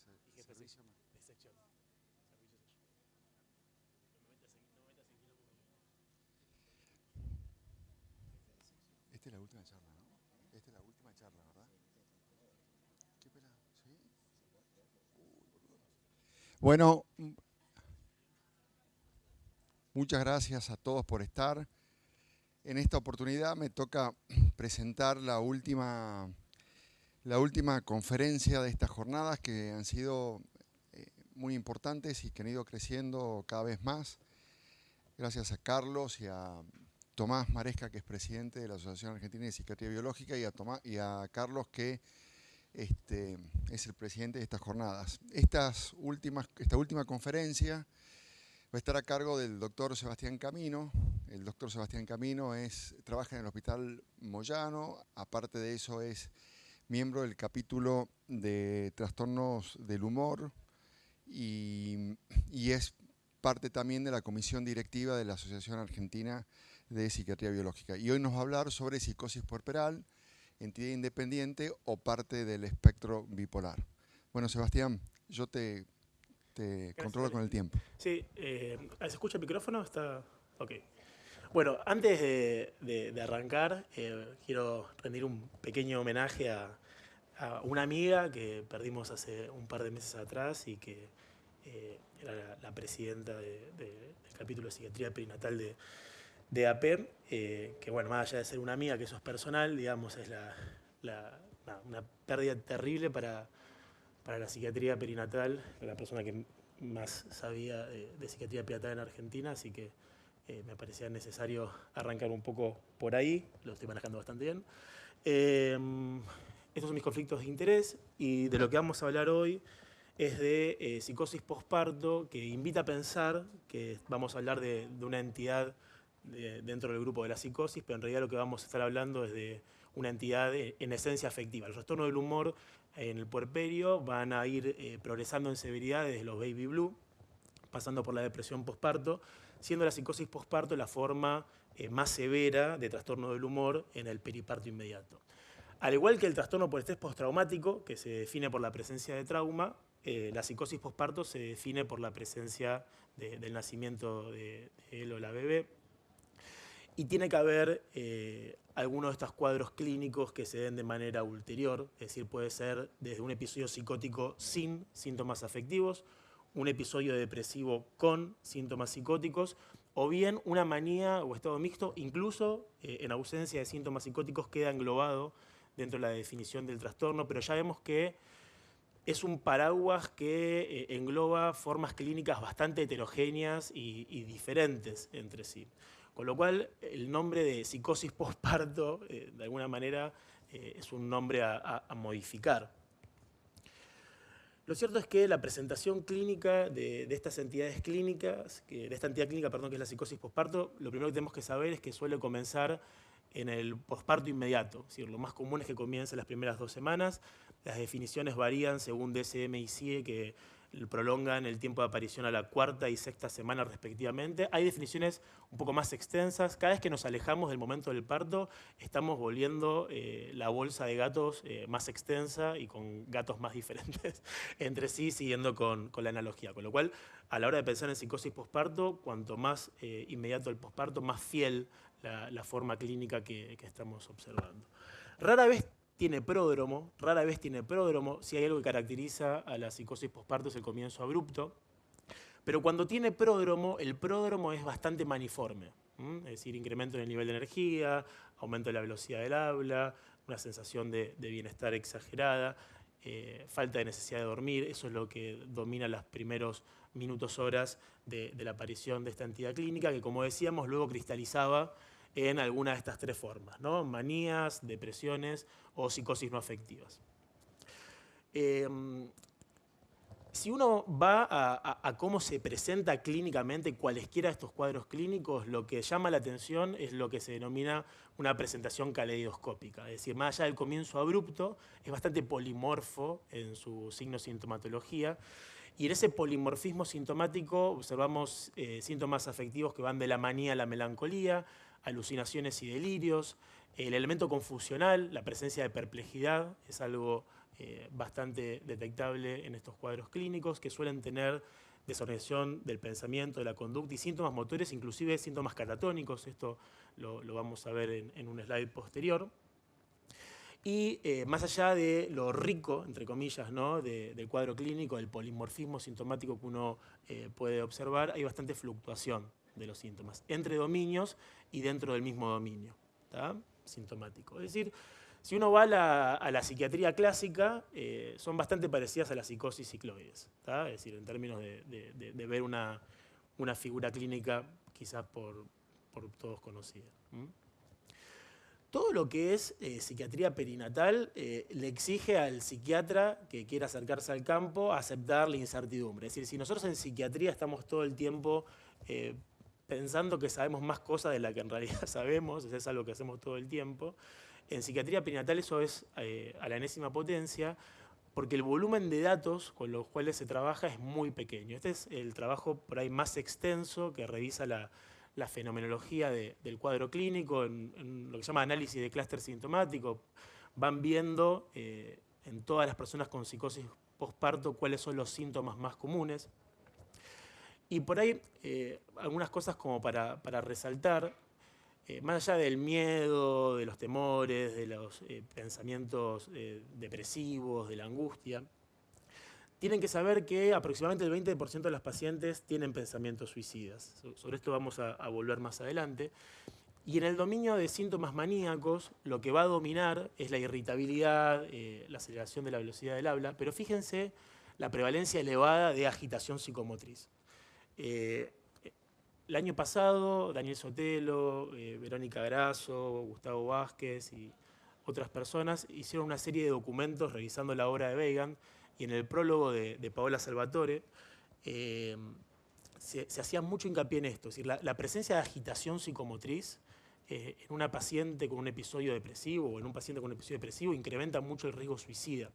y jefe de sección. Servicios allá. No me metas en quilombo Esta es la última charla, ¿no? Esta es la última charla, ¿verdad? ¿Qué pela? ¿Sí? Bueno, muchas gracias a todos por estar. En esta oportunidad me toca presentar la última conferencia de estas jornadas que han sido muy importantes y que han ido creciendo cada vez más. Gracias a Carlos y a Tomás Maresca, que es presidente de la Asociación Argentina de Psiquiatría Biológica, y a Carlos, que es el presidente de estas jornadas. Esta última conferencia va a estar a cargo del doctor Sebastián Camino. El doctor Sebastián Camino trabaja en el Hospital Moyano, aparte de eso es miembro del capítulo de trastornos del humor y es parte también de la comisión directiva de la Asociación Argentina de Psiquiatría Biológica. Y hoy nos va a hablar sobre psicosis puerperal, entidad independiente o parte del espectro bipolar. Bueno, Sebastián, yo te controlo Ale. con el tiempo. Sí, ¿se escucha el micrófono? Está. Ok. Bueno, antes de arrancar, quiero rendir un pequeño homenaje a una amiga que perdimos hace un par de meses atrás y que era la presidenta del capítulo de psiquiatría perinatal de APEM, que bueno, más allá de ser una amiga, que eso es personal, digamos, es una pérdida terrible para la psiquiatría perinatal, la persona que más sabía de psiquiatría perinatal en Argentina, así que me parecía necesario arrancar un poco por ahí, lo estoy manejando bastante bien. Estos son mis conflictos de interés y de lo que vamos a hablar hoy es de psicosis posparto, que invita a pensar que vamos a hablar de una entidad dentro del grupo de la psicosis, pero en realidad lo que vamos a estar hablando es de una entidad en esencia afectiva. El trastorno del humor en el puerperio van a ir progresando en severidad desde los baby blue, pasando por la depresión posparto, siendo la psicosis posparto la forma más severa de trastorno del humor en el periparto inmediato. Al igual que el trastorno por estrés postraumático, que se define por la presencia de trauma, la psicosis posparto se define por la presencia del nacimiento de él o la bebé. Y tiene que haber algunos de estos cuadros clínicos que se den de manera ulterior, es decir, puede ser desde un episodio psicótico sin síntomas afectivos, un episodio depresivo con síntomas psicóticos, o bien una manía o estado mixto, incluso en ausencia de síntomas psicóticos queda englobado dentro de la definición del trastorno, pero ya vemos que es un paraguas que engloba formas clínicas bastante heterogéneas y diferentes entre sí. Con lo cual, el nombre de psicosis posparto, de alguna manera, es un nombre a modificar. Lo cierto es que la presentación clínica de estas entidades clínicas, de esta entidad clínica, perdón, que es la psicosis posparto, lo primero que tenemos que saber es que suele comenzar en el posparto inmediato. Es decir, lo más común es que comience las primeras 2 semanas. Las definiciones varían según DSM y CIE, que prolongan el tiempo de aparición a la 4ª y 6ª semana respectivamente. Hay definiciones un poco más extensas. Cada vez que nos alejamos del momento del parto, estamos volviendo la bolsa de gatos más extensa y con gatos más diferentes entre sí, siguiendo con la analogía. Con lo cual, a la hora de pensar en psicosis posparto, cuanto más inmediato el posparto, más fiel la forma clínica que estamos observando. Rara vez tiene pródromo. Si hay algo que caracteriza a la psicosis posparto es el comienzo abrupto. Pero cuando tiene pródromo, el pródromo es bastante maniforme. Es decir, incremento en el nivel de energía, aumento de la velocidad del habla, una sensación de bienestar exagerada, falta de necesidad de dormir. Eso es lo que domina los primeros minutos, horas de la aparición de esta entidad clínica, que como decíamos, luego cristalizaba en alguna de estas 3 formas, ¿no? Manías, depresiones o psicosis no afectivas. Si uno va a cómo se presenta clínicamente cualesquiera de estos cuadros clínicos, lo que llama la atención es lo que se denomina una presentación caleidoscópica. Es decir, más allá del comienzo abrupto, es bastante polimorfo en su signo-sintomatología. Y en ese polimorfismo sintomático observamos síntomas afectivos que van de la manía a la melancolía, alucinaciones y delirios. El elemento confusional, la presencia de perplejidad, es algo bastante detectable en estos cuadros clínicos, que suelen tener desorganización del pensamiento, de la conducta y síntomas motores, inclusive síntomas catatónicos. Esto lo vamos a ver en un slide posterior. Y más allá de lo rico, entre comillas, ¿no? del cuadro clínico, del polimorfismo sintomático que uno puede observar, hay bastante fluctuación de los síntomas entre dominios y dentro del mismo dominio, ¿tá? Sintomático. Es decir, si uno va a la psiquiatría clásica, son bastante parecidas a la psicosis cicloides, ¿tá? Es decir, en términos de ver una figura clínica quizás por todos conocida. Todo lo que es psiquiatría perinatal le exige al psiquiatra que quiera acercarse al campo a aceptar la incertidumbre. Es decir, si nosotros en psiquiatría estamos todo el tiempo pensando que sabemos más cosas de las que en realidad sabemos, eso es algo que hacemos todo el tiempo, en psiquiatría perinatal eso es a la enésima potencia, porque el volumen de datos con los cuales se trabaja es muy pequeño. Este es el trabajo por ahí más extenso que revisa la fenomenología del cuadro clínico, en lo que se llama análisis de clúster sintomático. Van viendo en todas las personas con psicosis posparto cuáles son los síntomas más comunes. Y por ahí algunas cosas como para resaltar, más allá del miedo, de los temores, de los pensamientos depresivos, de la angustia, tienen que saber que aproximadamente el 20% de las pacientes tienen pensamientos suicidas. Sobre esto vamos a volver más adelante. Y en el dominio de síntomas maníacos, lo que va a dominar es la irritabilidad, la aceleración de la velocidad del habla, pero fíjense la prevalencia elevada de agitación psicomotriz. El año pasado, Daniel Sotelo, Verónica Grasso, Gustavo Vázquez y otras personas hicieron una serie de documentos revisando la obra de Weygand, y en el prólogo de Paola Salvatore se hacía mucho hincapié en esto, es decir, la presencia de agitación psicomotriz en una paciente con un episodio depresivo o en un paciente con un episodio depresivo incrementa mucho el riesgo suicida.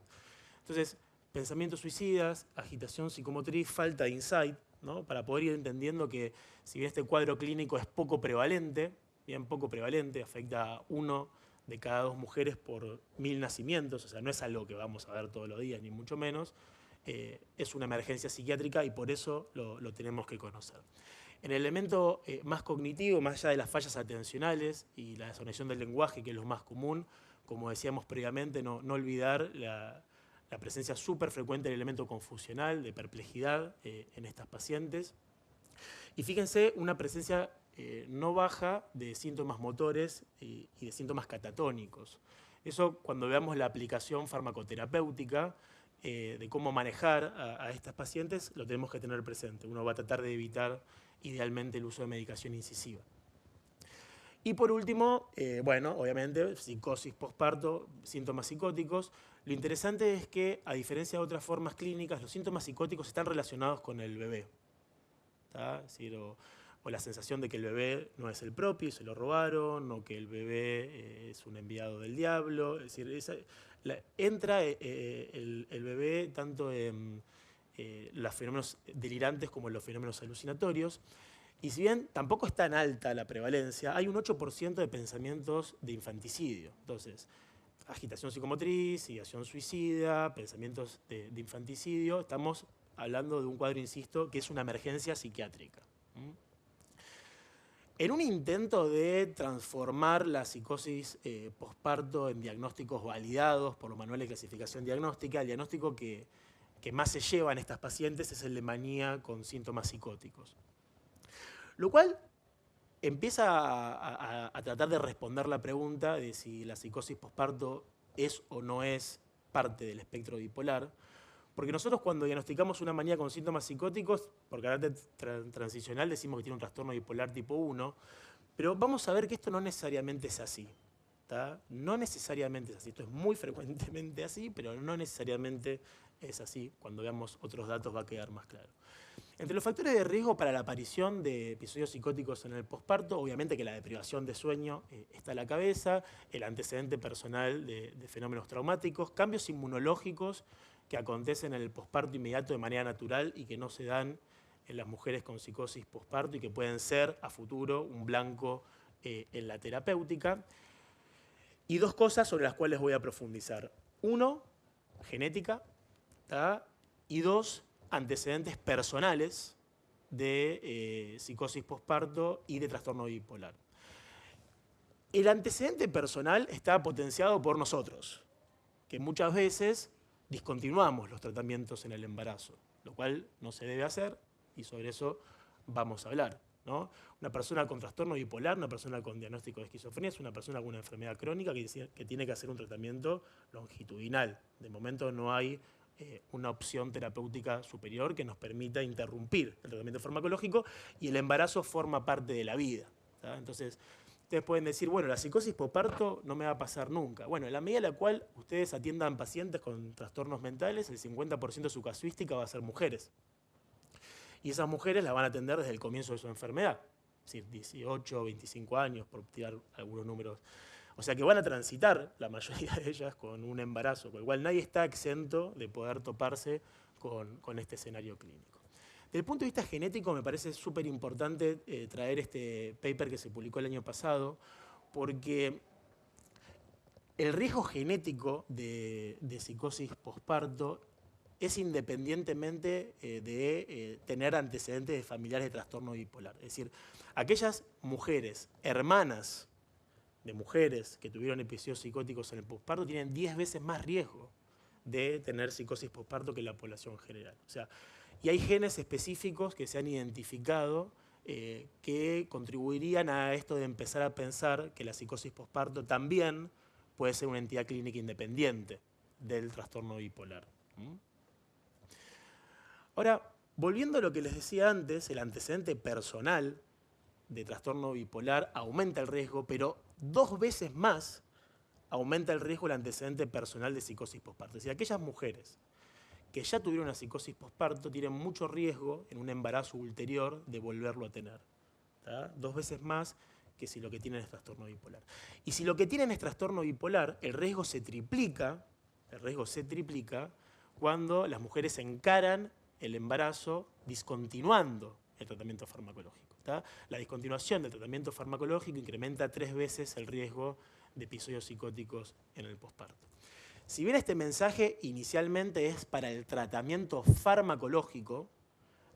Entonces, pensamientos suicidas, agitación psicomotriz, falta de insight, ¿no? Para poder ir entendiendo que si bien este cuadro clínico es poco prevalente, bien poco prevalente, afecta a 1 de cada 2 mujeres por 1000 nacimientos, o sea, no es algo que vamos a ver todos los días, ni mucho menos, es una emergencia psiquiátrica y por eso lo tenemos que conocer. En el elemento más cognitivo, más allá de las fallas atencionales y la desorganización del lenguaje, que es lo más común, como decíamos previamente, no olvidar la presencia súper frecuente del elemento confusional, de perplejidad en estas pacientes. Y fíjense, una presencia no baja de síntomas motores y de síntomas catatónicos. Eso, cuando veamos la aplicación farmacoterapéutica de cómo manejar a estas pacientes, lo tenemos que tener presente. Uno va a tratar de evitar idealmente el uso de medicación incisiva. Y por último, bueno, obviamente, psicosis posparto, síntomas psicóticos. Lo interesante es que, a diferencia de otras formas clínicas, los síntomas psicóticos están relacionados con el bebé. ¿Tá? Es decir, o la sensación de que el bebé no es el propio y se lo robaron, o que el bebé es un enviado del diablo. Es decir, entra el bebé tanto en los fenómenos delirantes como en los fenómenos alucinatorios. Y si bien tampoco es tan alta la prevalencia, hay un 8% de pensamientos de infanticidio. Entonces, agitación psicomotriz, ideación suicida, pensamientos de infanticidio. Estamos hablando de un cuadro, insisto, que es una emergencia psiquiátrica. En un intento de transformar la psicosis posparto en diagnósticos validados por los manuales de clasificación diagnóstica, el diagnóstico que más se lleva en estas pacientes es el de manía con síntomas psicóticos. Lo cual empieza a tratar de responder la pregunta de si la psicosis posparto es o no es parte del espectro bipolar. Porque nosotros, cuando diagnosticamos una manía con síntomas psicóticos, por carácter transicional decimos que tiene un trastorno bipolar tipo 1, pero vamos a ver que esto no necesariamente es así. ¿Tá? No necesariamente es así. Esto es muy frecuentemente así, pero no necesariamente es así. Cuando veamos otros datos va a quedar más claro. Entre los factores de riesgo para la aparición de episodios psicóticos en el posparto, obviamente que la deprivación de sueño está a la cabeza, el antecedente personal de fenómenos traumáticos, cambios inmunológicos que acontecen en el posparto inmediato de manera natural y que no se dan en las mujeres con psicosis posparto y que pueden ser a futuro un blanco en la terapéutica. Y 2 cosas sobre las cuales voy a profundizar. 1, genética, ¿tá? Y 2, antecedentes personales de psicosis posparto y de trastorno bipolar. El antecedente personal está potenciado por nosotros, que muchas veces discontinuamos los tratamientos en el embarazo, lo cual no se debe hacer y sobre eso vamos a hablar, ¿no? Una persona con trastorno bipolar, una persona con diagnóstico de esquizofrenia, es una persona con una enfermedad crónica que tiene que hacer un tratamiento longitudinal. De momento no hay una opción terapéutica superior que nos permita interrumpir el tratamiento farmacológico y el embarazo forma parte de la vida, ¿tá? Entonces, ustedes pueden decir, bueno, la psicosis posparto no me va a pasar nunca. Bueno, en la medida en la cual ustedes atiendan pacientes con trastornos mentales, el 50% de su casuística va a ser mujeres. Y esas mujeres la van a atender desde el comienzo de su enfermedad, es decir, 18, 25 años, por tirar algunos números. O sea que van a transitar, la mayoría de ellas, con un embarazo, con el cual nadie está exento de poder toparse con este escenario clínico. Desde el punto de vista genético me parece súper importante traer este paper que se publicó el año pasado, porque el riesgo genético de psicosis posparto es independientemente de tener antecedentes de familiares de trastorno bipolar. Es decir, aquellas mujeres, hermanas de mujeres que tuvieron episodios psicóticos en el posparto tienen 10 veces más riesgo de tener psicosis posparto que la población general. O sea, y hay genes específicos que se han identificado que contribuirían a esto de empezar a pensar que la psicosis posparto también puede ser una entidad clínica independiente del trastorno bipolar. Ahora, volviendo a lo que les decía antes, el antecedente personal de trastorno bipolar aumenta el riesgo, pero 2 veces más aumenta el riesgo el antecedente personal de psicosis posparto. Es decir, aquellas mujeres que ya tuvieron una psicosis posparto tienen mucho riesgo en un embarazo ulterior de volverlo a tener, ¿tá? 2 veces más que si lo que tienen es trastorno bipolar. Y si lo que tienen es trastorno bipolar, el riesgo se triplica cuando las mujeres encaran el embarazo discontinuando el tratamiento farmacológico, ¿tá? La discontinuación del tratamiento farmacológico incrementa 3 veces el riesgo de episodios psicóticos en el posparto. Si bien este mensaje inicialmente es para el tratamiento farmacológico,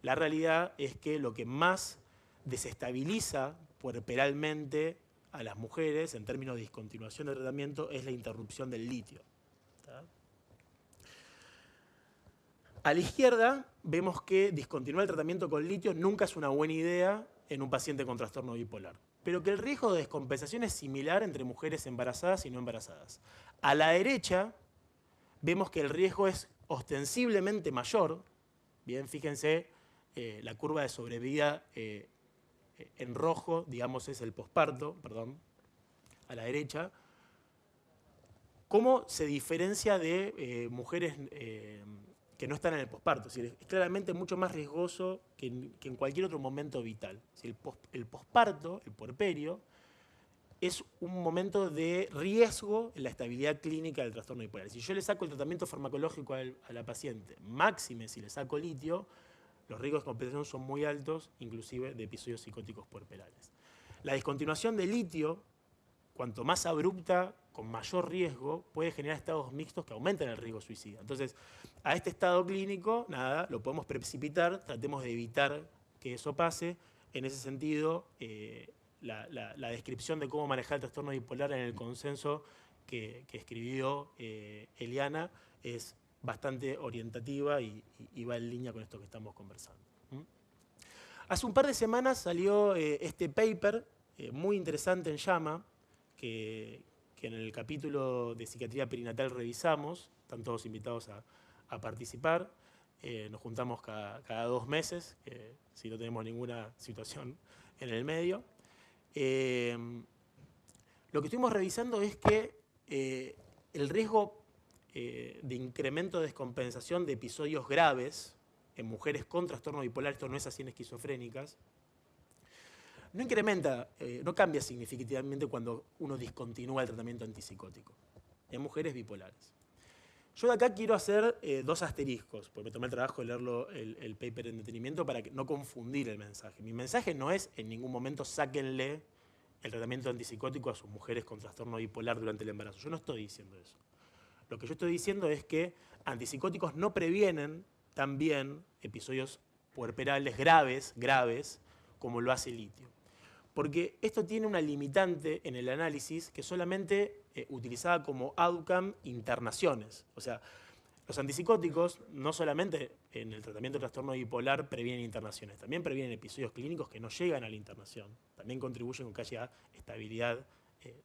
la realidad es que lo que más desestabiliza puerperalmente a las mujeres en términos de discontinuación del tratamiento es la interrupción del litio, ¿tá? A la izquierda vemos que discontinuar el tratamiento con litio nunca es una buena idea en un paciente con trastorno bipolar, pero que el riesgo de descompensación es similar entre mujeres embarazadas y no embarazadas. A la derecha vemos que el riesgo es ostensiblemente mayor. Bien, fíjense, la curva de sobrevida en rojo, digamos, es el posparto, perdón, a la derecha. ¿Cómo se diferencia de mujeres que no están en el posparto? Es decir, es claramente mucho más riesgoso que en cualquier otro momento vital. Es decir, el posparto, el puerperio, es un momento de riesgo en la estabilidad clínica del trastorno bipolar. Si yo le saco el tratamiento farmacológico a la paciente, máxime si le saco litio, los riesgos de compensación son muy altos, inclusive de episodios psicóticos puerperales. La discontinuación de litio, cuanto más abrupta, con mayor riesgo, puede generar estados mixtos que aumentan el riesgo suicida. Entonces, a este estado clínico, nada, lo podemos precipitar, tratemos de evitar que eso pase. En ese sentido, la descripción de cómo manejar el trastorno bipolar en el consenso que escribió Eliana es bastante orientativa y va en línea con esto que estamos conversando. Hace un par de semanas salió este paper muy interesante en JAMA, que en el capítulo de psiquiatría perinatal revisamos, están todos invitados a participar. Nos juntamos cada 2 meses, si no tenemos ninguna situación en el medio. Lo que estuvimos revisando es que el riesgo de incremento de descompensación de episodios graves en mujeres con trastorno bipolar, esto no es así en esquizofrénicas, no incrementa, no cambia significativamente cuando uno discontinúa el tratamiento antipsicótico en mujeres bipolares. Yo de acá quiero hacer 2 asteriscos, porque me tomé el trabajo de leerlo el paper en detenimiento para no confundir el mensaje. Mi mensaje no es en ningún momento sáquenle el tratamiento antipsicótico a sus mujeres con trastorno bipolar durante el embarazo. Yo no estoy diciendo eso. Lo que yo estoy diciendo es que antipsicóticos no previenen también episodios puerperales graves, como lo hace el litio. Porque esto tiene una limitante en el análisis que solamente utilizaba como outcome internaciones. O sea, los antipsicóticos no solamente en el tratamiento de trastorno bipolar previenen internaciones, también previenen episodios clínicos que no llegan a la internación. También contribuyen con que haya estabilidad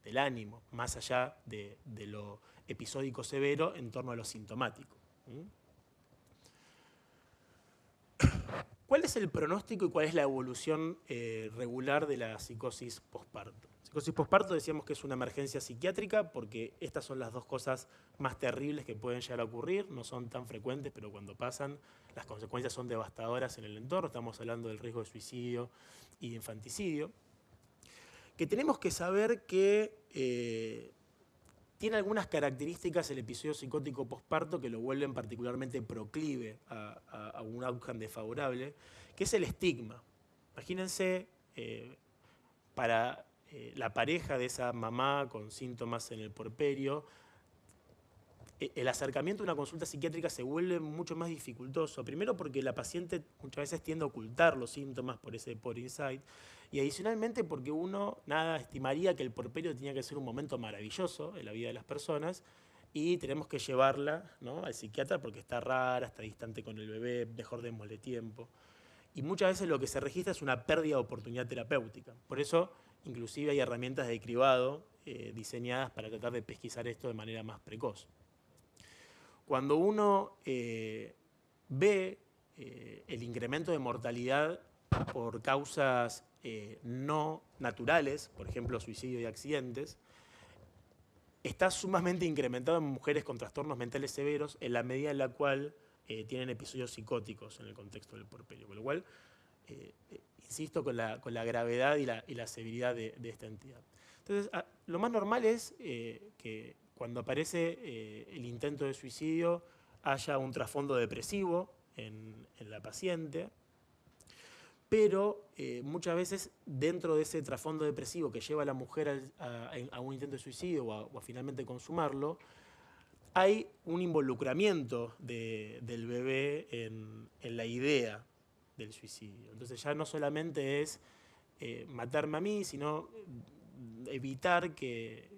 del ánimo, más allá de lo episódico severo en torno a lo sintomático. ¿Cuál es el pronóstico y cuál es la evolución regular de la psicosis posparto? Psicosis posparto decíamos que es una emergencia psiquiátrica porque estas son las dos cosas más terribles que pueden llegar a ocurrir, no son tan frecuentes, pero cuando pasan las consecuencias son devastadoras en el entorno. Estamos hablando del riesgo de suicidio y de infanticidio. Que tenemos que saber que tiene algunas características el episodio psicótico posparto que lo vuelven particularmente proclive a un outcome desfavorable, que es el estigma. Imagínense para la pareja de esa mamá con síntomas en el puerperio, el acercamiento a una consulta psiquiátrica se vuelve mucho más dificultoso. Primero porque la paciente muchas veces tiende a ocultar los síntomas por ese poor insight. Y adicionalmente porque uno estimaría que el puerperio tenía que ser un momento maravilloso en la vida de las personas y tenemos que llevarla, ¿no?, al psiquiatra porque está rara, está distante con el bebé, mejor démosle tiempo. Y muchas veces lo que se registra es una pérdida de oportunidad terapéutica. Por eso, inclusive hay herramientas de cribado diseñadas para tratar de pesquisar esto de manera más precoz. Cuando uno ve el incremento de mortalidad por causas no naturales, por ejemplo, suicidio y accidentes, está sumamente incrementado en mujeres con trastornos mentales severos en la medida en la cual tienen episodios psicóticos en el contexto del puerperio. Con lo cual, insisto con la gravedad y la severidad de esta entidad. Entonces, lo más normal es que cuando aparece el intento de suicidio haya un trasfondo depresivo en la paciente, pero muchas veces dentro de ese trasfondo depresivo que lleva a la mujer a un intento de suicidio o a finalmente consumarlo, hay un involucramiento del bebé en la idea del suicidio. Entonces ya no solamente es matarme a mí, sino evitar que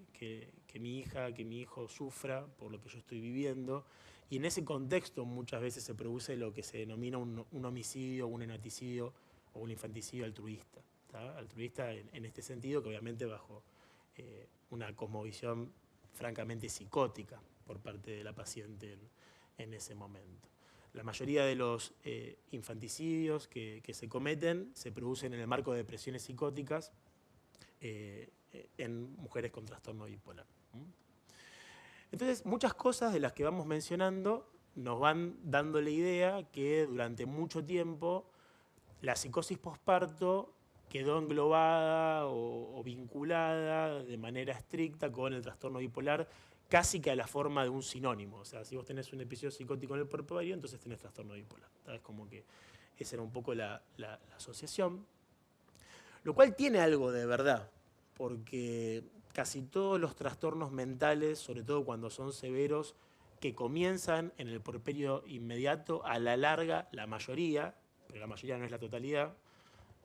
mi hija, que mi hijo sufra por lo que yo estoy viviendo. Y en ese contexto muchas veces se produce lo que se denomina un homicidio, un enaticidio o un infanticidio altruista. ¿Tá? Altruista en este sentido, que obviamente bajo una cosmovisión francamente psicótica por parte de la paciente en ese momento. La mayoría de los infanticidios que se cometen se producen en el marco de depresiones psicóticas en mujeres con trastorno bipolar. Entonces, muchas cosas de las que vamos mencionando nos van dando la idea que durante mucho tiempo la psicosis posparto quedó englobada o vinculada de manera estricta con el trastorno bipolar, casi que a la forma de un sinónimo. O sea, si vos tenés un episodio psicótico en el puerperio, entonces tenés trastorno bipolar. Es como que esa era un poco la asociación. Lo cual tiene algo de verdad, porque casi todos los trastornos mentales, sobre todo cuando son severos, que comienzan en el puerperio inmediato, a la larga, la mayoría, pero la mayoría no es la totalidad,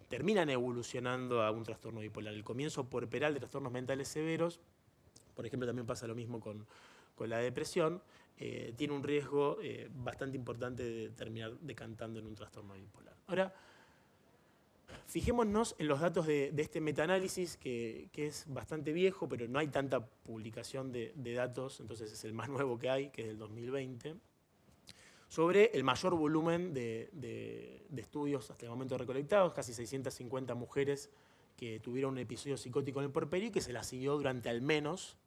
terminan evolucionando a un trastorno bipolar. El comienzo puerperal de trastornos mentales severos, por ejemplo, también pasa lo mismo con la depresión, tiene un riesgo bastante importante de terminar decantando en un trastorno bipolar. Ahora, fijémonos en los datos de este metaanálisis, que es bastante viejo, pero no hay tanta publicación de datos, entonces es el más nuevo que hay, que es del 2020, sobre el mayor volumen de estudios hasta el momento recolectados, casi 650 mujeres que tuvieron un episodio psicótico en el puerperio y que se las siguió durante al menos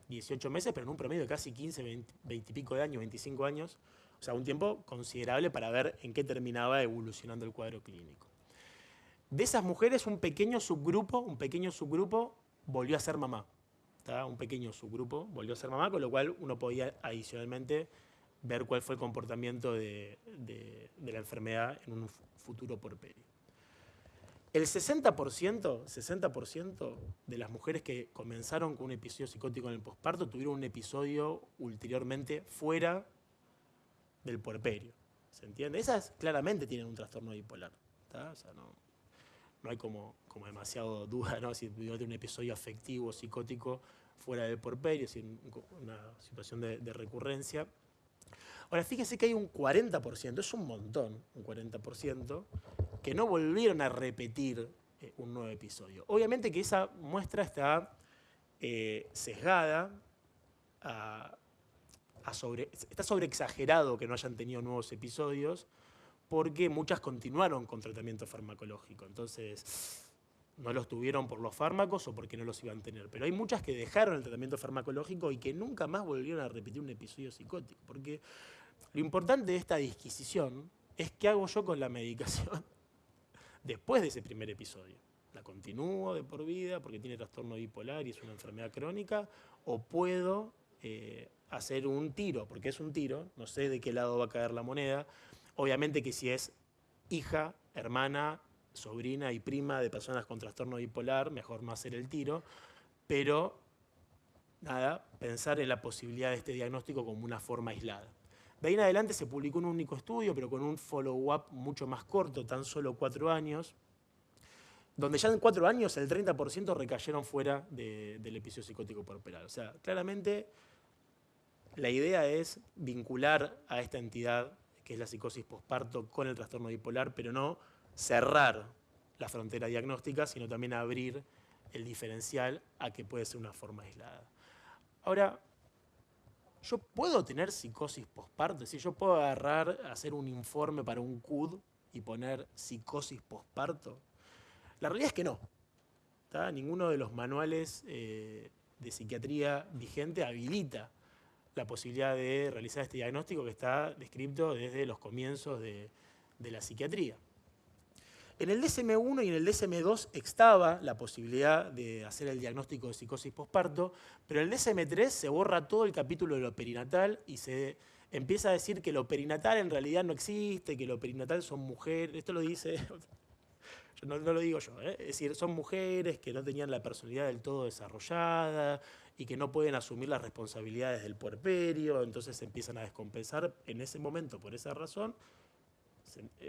18 meses, pero en un promedio de casi 15, 20 y pico de años, 25 años, o sea, un tiempo considerable para ver en qué terminaba evolucionando el cuadro clínico. De esas mujeres, un pequeño subgrupo volvió a ser mamá. ¿Tá? Un pequeño subgrupo volvió a ser mamá, con lo cual uno podía adicionalmente ver cuál fue el comportamiento de la enfermedad en un futuro puerperio. El 60% de las mujeres que comenzaron con un episodio psicótico en el posparto tuvieron un episodio ulteriormente fuera del puerperio. ¿Se entiende? Esas claramente tienen un trastorno bipolar. ¿Tá? O sea, no hay como demasiado duda, ¿no? Si tiene un episodio afectivo, psicótico fuera del puerperio, si una situación de recurrencia. Ahora, fíjense que hay un 40%, es un montón, un 40%, que no volvieron a repetir un nuevo episodio. Obviamente que esa muestra está sesgada, está sobreexagerado que no hayan tenido nuevos episodios, porque muchas continuaron con tratamiento farmacológico. Entonces, no los tuvieron por los fármacos o porque no los iban a tener. Pero hay muchas que dejaron el tratamiento farmacológico y que nunca más volvieron a repetir un episodio psicótico. Porque lo importante de esta disquisición es qué hago yo con la medicación después de ese primer episodio. ¿La continúo de por vida porque tiene trastorno bipolar y es una enfermedad crónica? ¿O puedo hacer un tiro? Porque es un tiro, no sé de qué lado va a caer la moneda. Obviamente que si es hija, hermana, sobrina y prima de personas con trastorno bipolar, mejor no hacer el tiro, pero nada, pensar en la posibilidad de este diagnóstico como una forma aislada. De ahí en adelante se publicó un único estudio, pero con un follow-up mucho más corto, tan solo 4 años, donde ya en 4 años el 30% recayeron fuera del episodio psicótico puerperal. O sea, claramente la idea es vincular a esta entidad, que es la psicosis posparto, con el trastorno bipolar, pero no cerrar la frontera diagnóstica, sino también abrir el diferencial a que puede ser una forma aislada. Ahora, ¿yo puedo tener psicosis posparto? Es decir, ¿yo puedo agarrar, hacer un informe para un CUD y poner psicosis posparto? La realidad es que no. ¿Tá? Ninguno de los manuales de psiquiatría vigente habilita la posibilidad de realizar este diagnóstico que está descrito desde los comienzos de la psiquiatría. En el DSM-1 y en el DSM-2 estaba la posibilidad de hacer el diagnóstico de psicosis posparto, pero en el DSM-3 se borra todo el capítulo de lo perinatal y se empieza a decir que lo perinatal en realidad no existe, que lo perinatal son mujeres, esto lo dice, no lo digo yo, es decir, son mujeres que no tenían la personalidad del todo desarrollada y que no pueden asumir las responsabilidades del puerperio, entonces se empiezan a descompensar en ese momento por esa razón.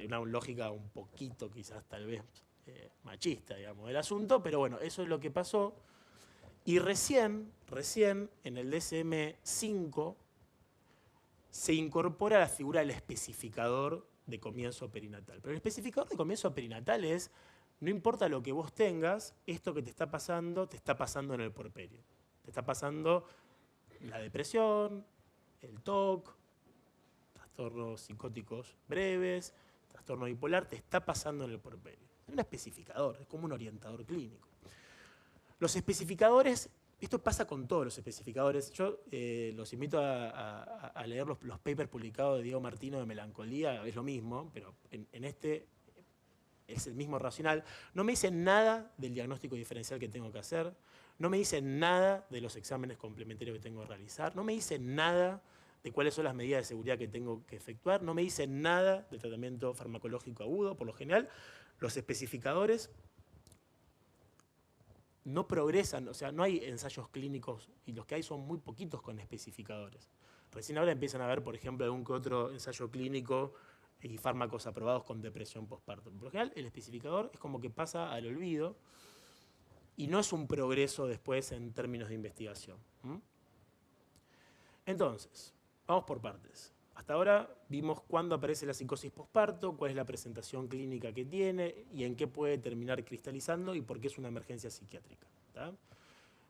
Una lógica un poquito quizás tal vez machista, digamos, del asunto, pero bueno, eso es lo que pasó. Y recién en el DSM-5 se incorpora la figura del especificador de comienzo perinatal. Pero el especificador de comienzo perinatal es, no importa lo que vos tengas, esto que te está pasando en el puerperio. Te está pasando la depresión, el TOC, trastornos psicóticos breves, trastorno bipolar, te está pasando en el puerperio. Es un especificador, es como un orientador clínico. Los especificadores, esto pasa con todos los especificadores. Yo los invito a leer los papers publicados de Diego Martino de Melancolía, es lo mismo, pero en este es el mismo racional. No me dicen nada del diagnóstico diferencial que tengo que hacer, no me dicen nada de los exámenes complementarios que tengo que realizar, no me dicen nada de cuáles son las medidas de seguridad que tengo que efectuar, no me dicen nada del tratamiento farmacológico agudo. Por lo general, los especificadores no progresan, o sea, no hay ensayos clínicos y los que hay son muy poquitos con especificadores. Recién ahora empiezan a ver, por ejemplo, algún que otro ensayo clínico y fármacos aprobados con depresión postparto. Por lo general, el especificador es como que pasa al olvido y no es un progreso después en términos de investigación. Entonces, vamos por partes. Hasta ahora vimos cuándo aparece la psicosis posparto, cuál es la presentación clínica que tiene y en qué puede terminar cristalizando y por qué es una emergencia psiquiátrica. ¿Tá?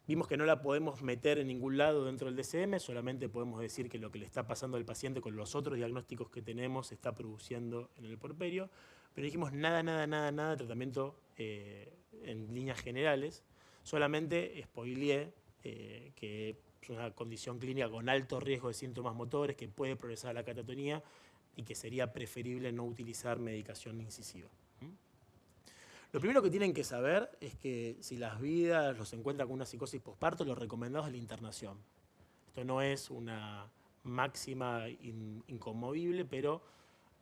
Vimos que no la podemos meter en ningún lado dentro del DSM, solamente podemos decir que lo que le está pasando al paciente con los otros diagnósticos que tenemos se está produciendo en el puerperio, pero dijimos nada de tratamiento en líneas generales, solamente spoileé que es una condición clínica con alto riesgo de síntomas motores que puede progresar a la catatonía y que sería preferible no utilizar medicación incisiva. Lo primero que tienen que saber es que si las vidas los encuentran con una psicosis posparto, lo recomendado es la internación. Esto no es una máxima inconmovible, pero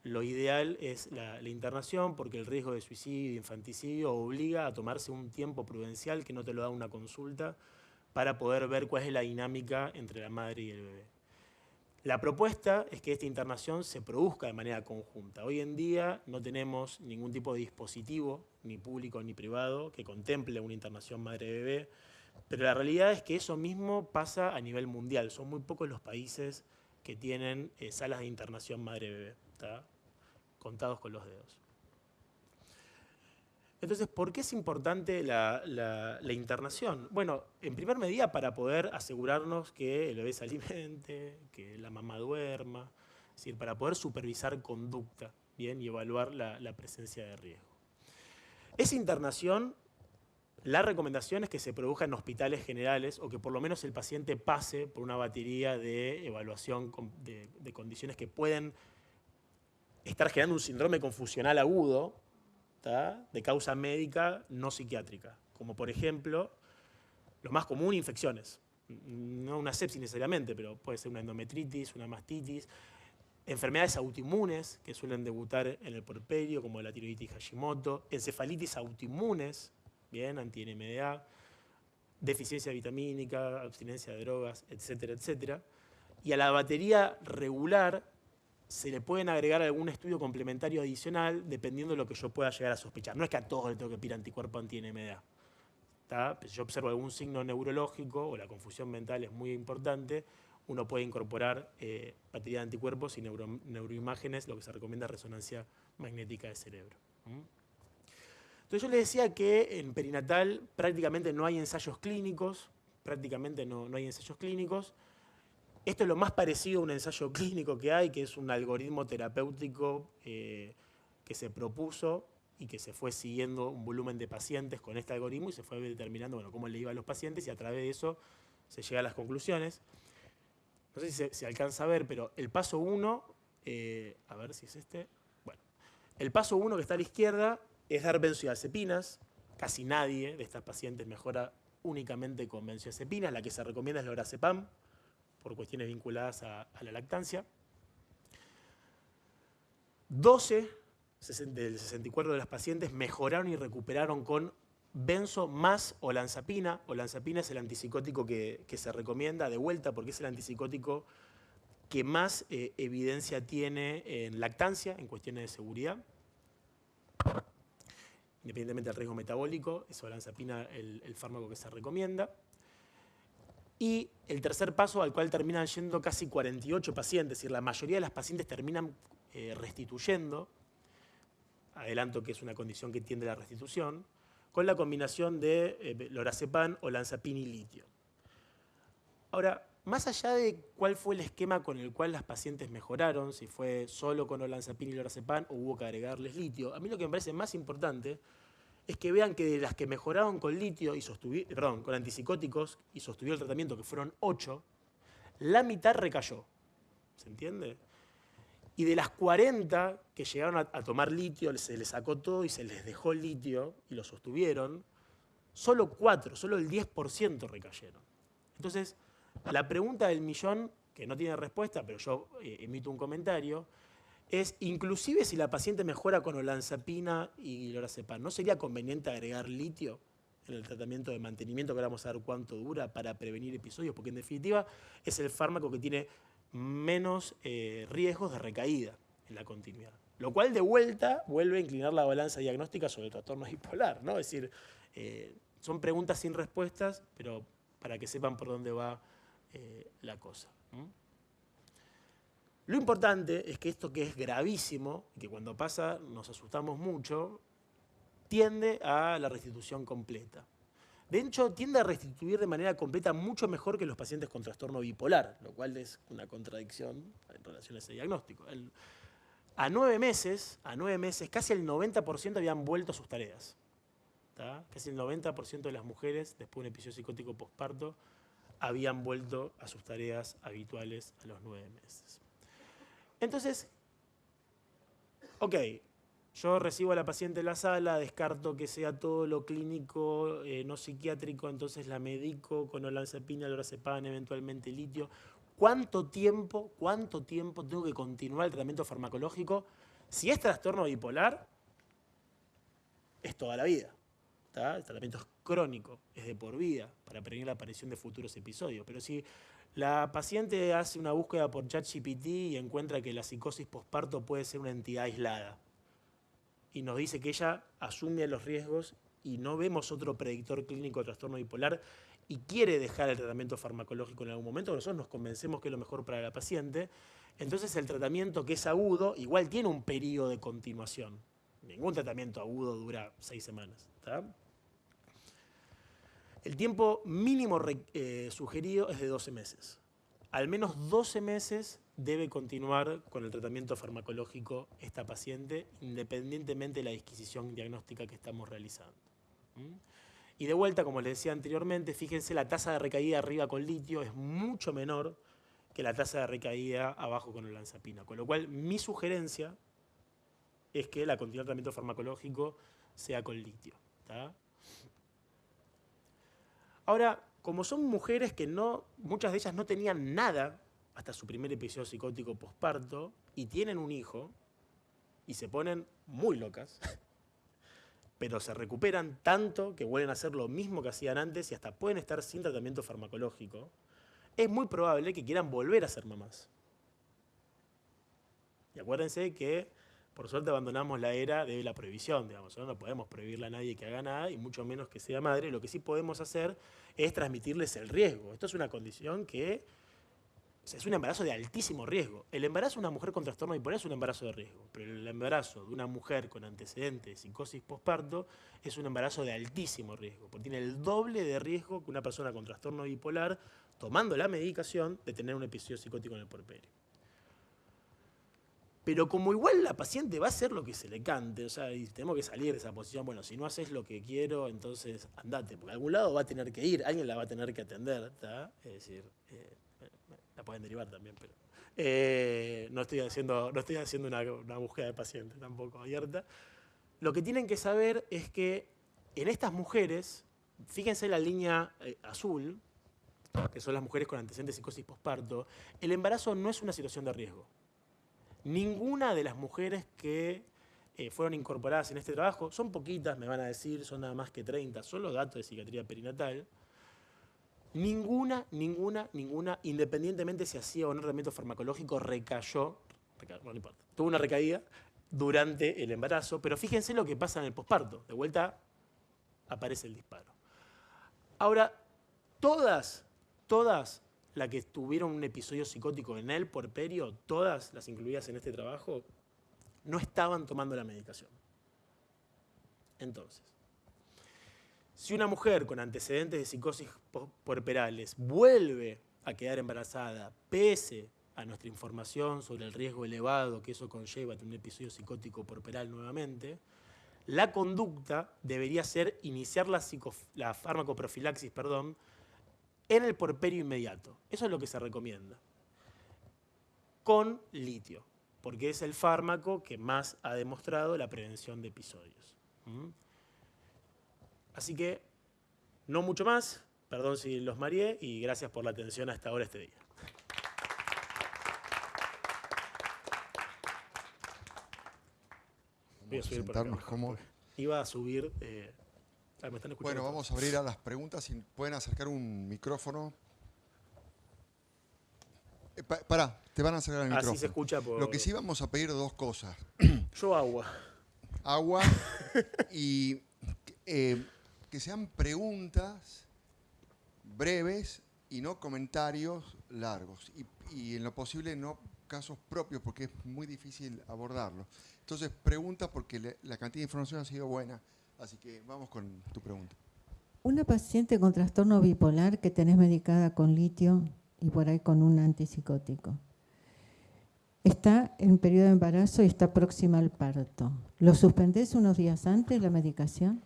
lo ideal es la internación porque el riesgo de suicidio e infanticidio obliga a tomarse un tiempo prudencial que no te lo da una consulta para poder ver cuál es la dinámica entre la madre y el bebé. La propuesta es que esta internación se produzca de manera conjunta. Hoy en día no tenemos ningún tipo de dispositivo, ni público ni privado, que contemple una internación madre-bebé, pero la realidad es que eso mismo pasa a nivel mundial. Son muy pocos los países que tienen salas de internación madre-bebé, contados con los dedos. Entonces, ¿por qué es importante la internación? Bueno, en primer medida para poder asegurarnos que el bebé se alimente, que la mamá duerma, es decir, para poder supervisar conducta, ¿bien? Y evaluar la presencia de riesgo. Esa internación, la recomendación es que se produzca en hospitales generales o que por lo menos el paciente pase por una batería de evaluación de condiciones que pueden estar generando un síndrome confusional agudo, de causa médica no psiquiátrica, como por ejemplo, lo más común, infecciones. No una sepsis necesariamente, pero puede ser una endometritis, una mastitis, enfermedades autoinmunes que suelen debutar en el puerperio, como la tiroiditis Hashimoto, encefalitis autoinmunes, bien, anti-NMDA, deficiencia vitamínica, abstinencia de drogas, etcétera, etcétera. Y a la batería regular se le pueden agregar algún estudio complementario adicional dependiendo de lo que yo pueda llegar a sospechar. No es que a todos le tengo que pedir anticuerpo anti-NMDA. Si yo observo algún signo neurológico o la confusión mental es muy importante, uno puede incorporar batería de anticuerpos y neuroimágenes, lo que se recomienda resonancia magnética de cerebro. Entonces yo les decía que en perinatal prácticamente no hay ensayos clínicos, Esto es lo más parecido a un ensayo clínico que hay, que es un algoritmo terapéutico que se propuso y que se fue siguiendo un volumen de pacientes con este algoritmo y se fue determinando cómo le iba a los pacientes y a través de eso se llega a las conclusiones. No sé si se alcanza a ver, pero el paso 1, a ver si es este. Bueno, el paso 1 que está a la izquierda es dar benzodiazepinas. Casi nadie de estas pacientes mejora únicamente con benzodiazepinas. La que se recomienda es lorazepam, por cuestiones vinculadas a la lactancia. 12 del 64 de las pacientes mejoraron y recuperaron con benzo más olanzapina. Olanzapina es el antipsicótico que se recomienda de vuelta porque es el antipsicótico que más evidencia tiene en lactancia, en cuestiones de seguridad. Independientemente del riesgo metabólico, es olanzapina el fármaco que se recomienda. Y el tercer paso al cual terminan yendo casi 48 pacientes, es decir, la mayoría de las pacientes terminan restituyendo, adelanto que es una condición que tiende a la restitución, con la combinación de lorazepam, olanzapina y litio. Ahora, más allá de cuál fue el esquema con el cual las pacientes mejoraron, si fue solo con olanzapina y lorazepam o hubo que agregarles litio, a mí lo que me parece más importante es que vean que de las que mejoraron con litio y con antipsicóticos y sostuvieron el tratamiento, que fueron 8, la mitad recayó. ¿Se entiende? Y de las 40 que llegaron a tomar litio, se les sacó todo y se les dejó litio y lo sostuvieron, solo 4, solo el 10% recayeron. Entonces, la pregunta del millón, que no tiene respuesta, pero yo emito un comentario, es, inclusive si la paciente mejora con olanzapina y lorazepam, ¿no sería conveniente agregar litio en el tratamiento de mantenimiento, que ahora vamos a ver cuánto dura, para prevenir episodios? Porque en definitiva es el fármaco que tiene menos riesgos de recaída en la continuidad. Lo cual de vuelta vuelve a inclinar la balanza diagnóstica sobre el trastorno bipolar, ¿no? Es decir, son preguntas sin respuestas, pero para que sepan por dónde va la cosa. Lo importante es que esto, que es gravísimo, y que cuando pasa nos asustamos mucho, tiende a la restitución completa. De hecho, tiende a restituir de manera completa mucho mejor que los pacientes con trastorno bipolar, lo cual es una contradicción en relación a ese diagnóstico. A 9 meses, casi el 90% habían vuelto a sus tareas. Casi el 90% de las mujeres, después de un episodio psicótico posparto, habían vuelto a sus tareas habituales a los 9 meses. Entonces, ok, yo recibo a la paciente en la sala, descarto que sea todo lo clínico, no psiquiátrico, entonces la medico con olanzapina, lorazepam, eventualmente litio. ¿Cuánto tiempo tengo que continuar el tratamiento farmacológico? Si es trastorno bipolar, es toda la vida. ¿Tá? El tratamiento es crónico, es de por vida, para prevenir la aparición de futuros episodios. Pero si la paciente hace una búsqueda por ChatGPT y encuentra que la psicosis posparto puede ser una entidad aislada, y nos dice que ella asume los riesgos y no vemos otro predictor clínico de trastorno bipolar y quiere dejar el tratamiento farmacológico en algún momento, nosotros nos convencemos que es lo mejor para la paciente, entonces el tratamiento que es agudo igual tiene un periodo de continuación. Ningún tratamiento agudo dura 6 semanas. ¿Tá? El tiempo mínimo sugerido es de 12 meses. Al menos 12 meses debe continuar con el tratamiento farmacológico esta paciente, independientemente de la disquisición diagnóstica que estamos realizando. Y de vuelta, como les decía anteriormente, fíjense, la tasa de recaída arriba con litio es mucho menor que la tasa de recaída abajo con olanzapina. Con lo cual, mi sugerencia es que la continuidad de tratamiento farmacológico sea con litio. ¿Tá? Ahora, como son mujeres que muchas de ellas no tenían nada hasta su primer episodio psicótico posparto y tienen un hijo y se ponen muy locas, pero se recuperan tanto que vuelven a hacer lo mismo que hacían antes y hasta pueden estar sin tratamiento farmacológico, es muy probable que quieran volver a ser mamás. Y acuérdense que, por suerte, abandonamos la era de la prohibición, digamos. No podemos prohibirle a nadie que haga nada, y mucho menos que sea madre. Lo que sí podemos hacer es transmitirles el riesgo. Esto es una condición que es un embarazo de altísimo riesgo. El embarazo de una mujer con trastorno bipolar es un embarazo de riesgo, pero el embarazo de una mujer con antecedentes de psicosis posparto es un embarazo de altísimo riesgo, porque tiene el doble de riesgo que una persona con trastorno bipolar, tomando la medicación, de tener un episodio psicótico en el puerperio. Pero como igual la paciente va a hacer lo que se le cante, o sea, y tenemos que salir de esa posición, bueno, si no haces lo que quiero, entonces andate, porque a algún lado va a tener que ir, alguien la va a tener que atender, ¿tá? Es decir, la pueden derivar también, pero no estoy haciendo una búsqueda de paciente tampoco abierta. Lo que tienen que saber es que en estas mujeres, fíjense la línea azul, que son las mujeres con antecedentes de psicosis posparto, el embarazo no es una situación de riesgo. Ninguna de las mujeres que fueron incorporadas en este trabajo, son poquitas, me van a decir, son nada más que 30, son los datos de psiquiatría perinatal. Ninguna, independientemente si hacía o no tratamiento farmacológico, recayó, no importa, tuvo una recaída durante el embarazo, pero fíjense lo que pasa en el posparto. De vuelta aparece el disparo. Ahora, todas las que tuvieron un episodio psicótico en el puerperio, todas las incluidas en este trabajo, no estaban tomando la medicación. Entonces, si una mujer con antecedentes de psicosis puerperales vuelve a quedar embarazada, pese a nuestra información sobre el riesgo elevado que eso conlleva tener un episodio psicótico puerperal nuevamente, la conducta debería ser iniciar la farmacoprofilaxis, en el puerperio inmediato. Eso es lo que se recomienda. Con litio, porque es el fármaco que más ha demostrado la prevención de episodios. Así que, no mucho más, perdón si los mareé, y gracias por la atención hasta ahora este día. Voy a subir por acá mejor, iba a subir... ¿me están escuchando? Bueno, vamos a abrir a las preguntas. Si pueden acercar un micrófono. Pará, te van a acercar el micrófono. Así se escucha por... Lo que sí vamos a pedir dos cosas. Yo agua. Agua y que sean preguntas breves y no comentarios largos. Y en lo posible no casos propios, porque es muy difícil abordarlo. Entonces, preguntas porque la cantidad de información ha sido buena. Así que vamos con tu pregunta. Una paciente con trastorno bipolar que tenés medicada con litio y por ahí con un antipsicótico. Está en periodo de embarazo y está próxima al parto. ¿Lo suspendés unos días antes la medicación?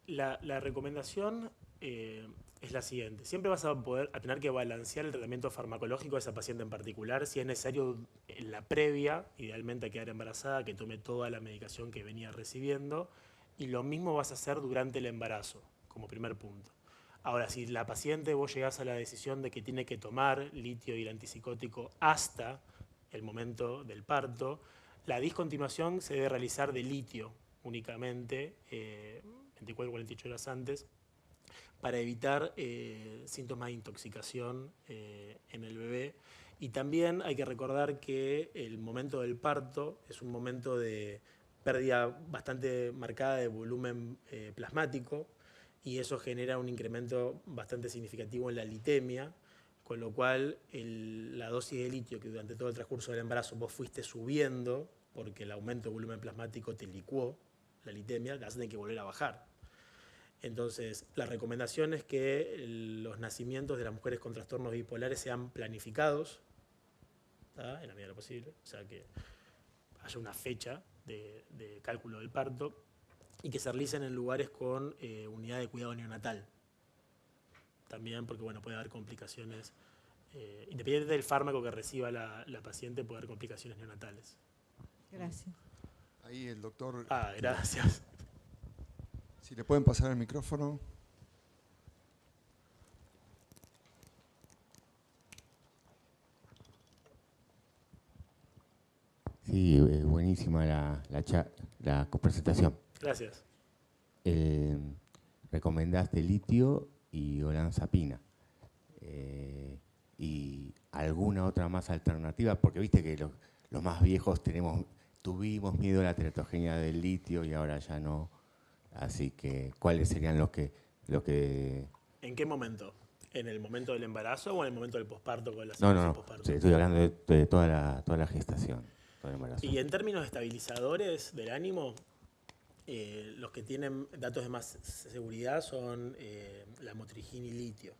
La recomendación es la siguiente. Siempre vas a tener que balancear el tratamiento farmacológico de esa paciente en particular. Si es necesario en la previa, idealmente a quedar embarazada, que tome toda la medicación que venía recibiendo. Y lo mismo vas a hacer durante el embarazo, como primer punto. Ahora, si la paciente vos llegás a la decisión de que tiene que tomar litio y el antipsicótico hasta el momento del parto, La discontinuación se debe realizar de litio únicamente, 24 o 48 horas antes, para evitar síntomas de intoxicación en el bebé. Y también hay que recordar que el momento del parto es un momento de pérdida bastante marcada de volumen plasmático, y eso genera un incremento bastante significativo en la litemia, con lo cual la dosis de litio que durante todo el transcurso del embarazo vos fuiste subiendo, porque el aumento de volumen plasmático te licuó la litemia, la vas a tener que volver a bajar. Entonces, la recomendación es que los nacimientos de las mujeres con trastornos bipolares sean planificados, ¿tá?, en la medida de lo posible, o sea, que haya una fecha de cálculo del parto y que se realicen en lugares con unidad de cuidado neonatal. También porque, bueno, puede haber complicaciones, independientemente del fármaco que reciba la paciente, puede haber complicaciones neonatales. Gracias. Ahí el doctor... Gracias. Si le pueden pasar el micrófono. Sí, buenísima la presentación. Gracias. Recomendaste litio y olanzapina. ¿Y alguna otra más alternativa? Porque viste que los más viejos tuvimos miedo a la teratogenia del litio y ahora ya no. Así que, ¿cuáles serían los que... ¿En qué momento? ¿En el momento del embarazo o en el momento del posparto con la No. posparto? Sí, estoy hablando de toda la gestación, todo el embarazo. Y en términos de estabilizadores del ánimo, los que tienen datos de más seguridad son la motrigina y litio,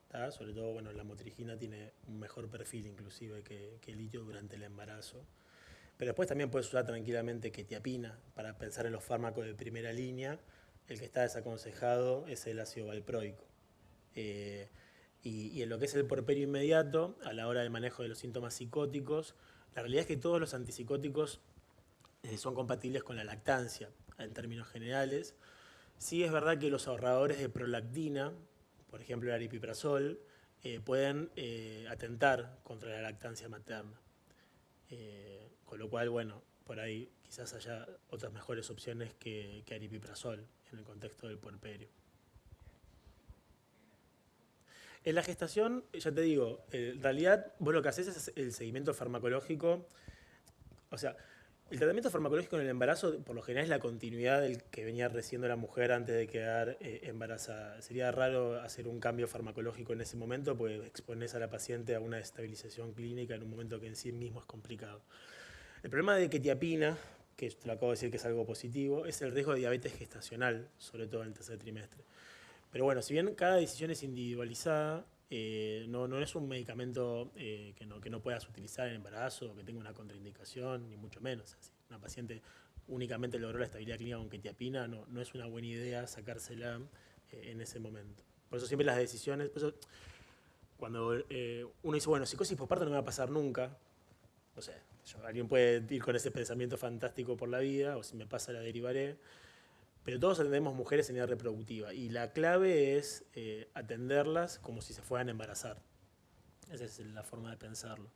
¿tá? Sobre todo, bueno, la motrigina tiene un mejor perfil inclusive que el litio durante el embarazo. Pero después también puedes usar tranquilamente quetiapina para pensar en los fármacos de primera línea. El que está desaconsejado es el ácido valproico. Y en lo que es el puerperio inmediato, a la hora del manejo de los síntomas psicóticos, la realidad es que todos los antipsicóticos son compatibles con la lactancia, en términos generales. Sí es verdad que los ahorradores de prolactina, por ejemplo el aripiprazol, pueden atentar contra la lactancia materna. Con lo cual, bueno, por ahí quizás haya otras mejores opciones que aripiprazol en el contexto del puerperio. En la gestación, ya te digo, en realidad vos lo que haces es el seguimiento farmacológico. O sea, el tratamiento farmacológico en el embarazo, por lo general, es la continuidad del que venía recibiendo la mujer antes de quedar embarazada. Sería raro hacer un cambio farmacológico en ese momento, porque expones a la paciente a una desestabilización clínica en un momento que en sí mismo es complicado. El problema de quetiapina, que te lo acabo de decir que es algo positivo, es el riesgo de diabetes gestacional, sobre todo en el tercer trimestre. Pero bueno, si bien cada decisión es individualizada, no es un medicamento que no puedas utilizar en embarazo, que tenga una contraindicación, ni mucho menos. Si una paciente únicamente logró la estabilidad clínica con quetiapina, no es una buena idea sacársela en ese momento. Por eso siempre las decisiones, por eso cuando uno dice, bueno, psicosis posparto no me va a pasar nunca, no sé, alguien puede ir con ese pensamiento fantástico por la vida, o si me pasa la derivaré, pero todos atendemos mujeres en edad reproductiva y la clave es atenderlas como si se fueran a embarazar. Esa es la forma de pensarlo.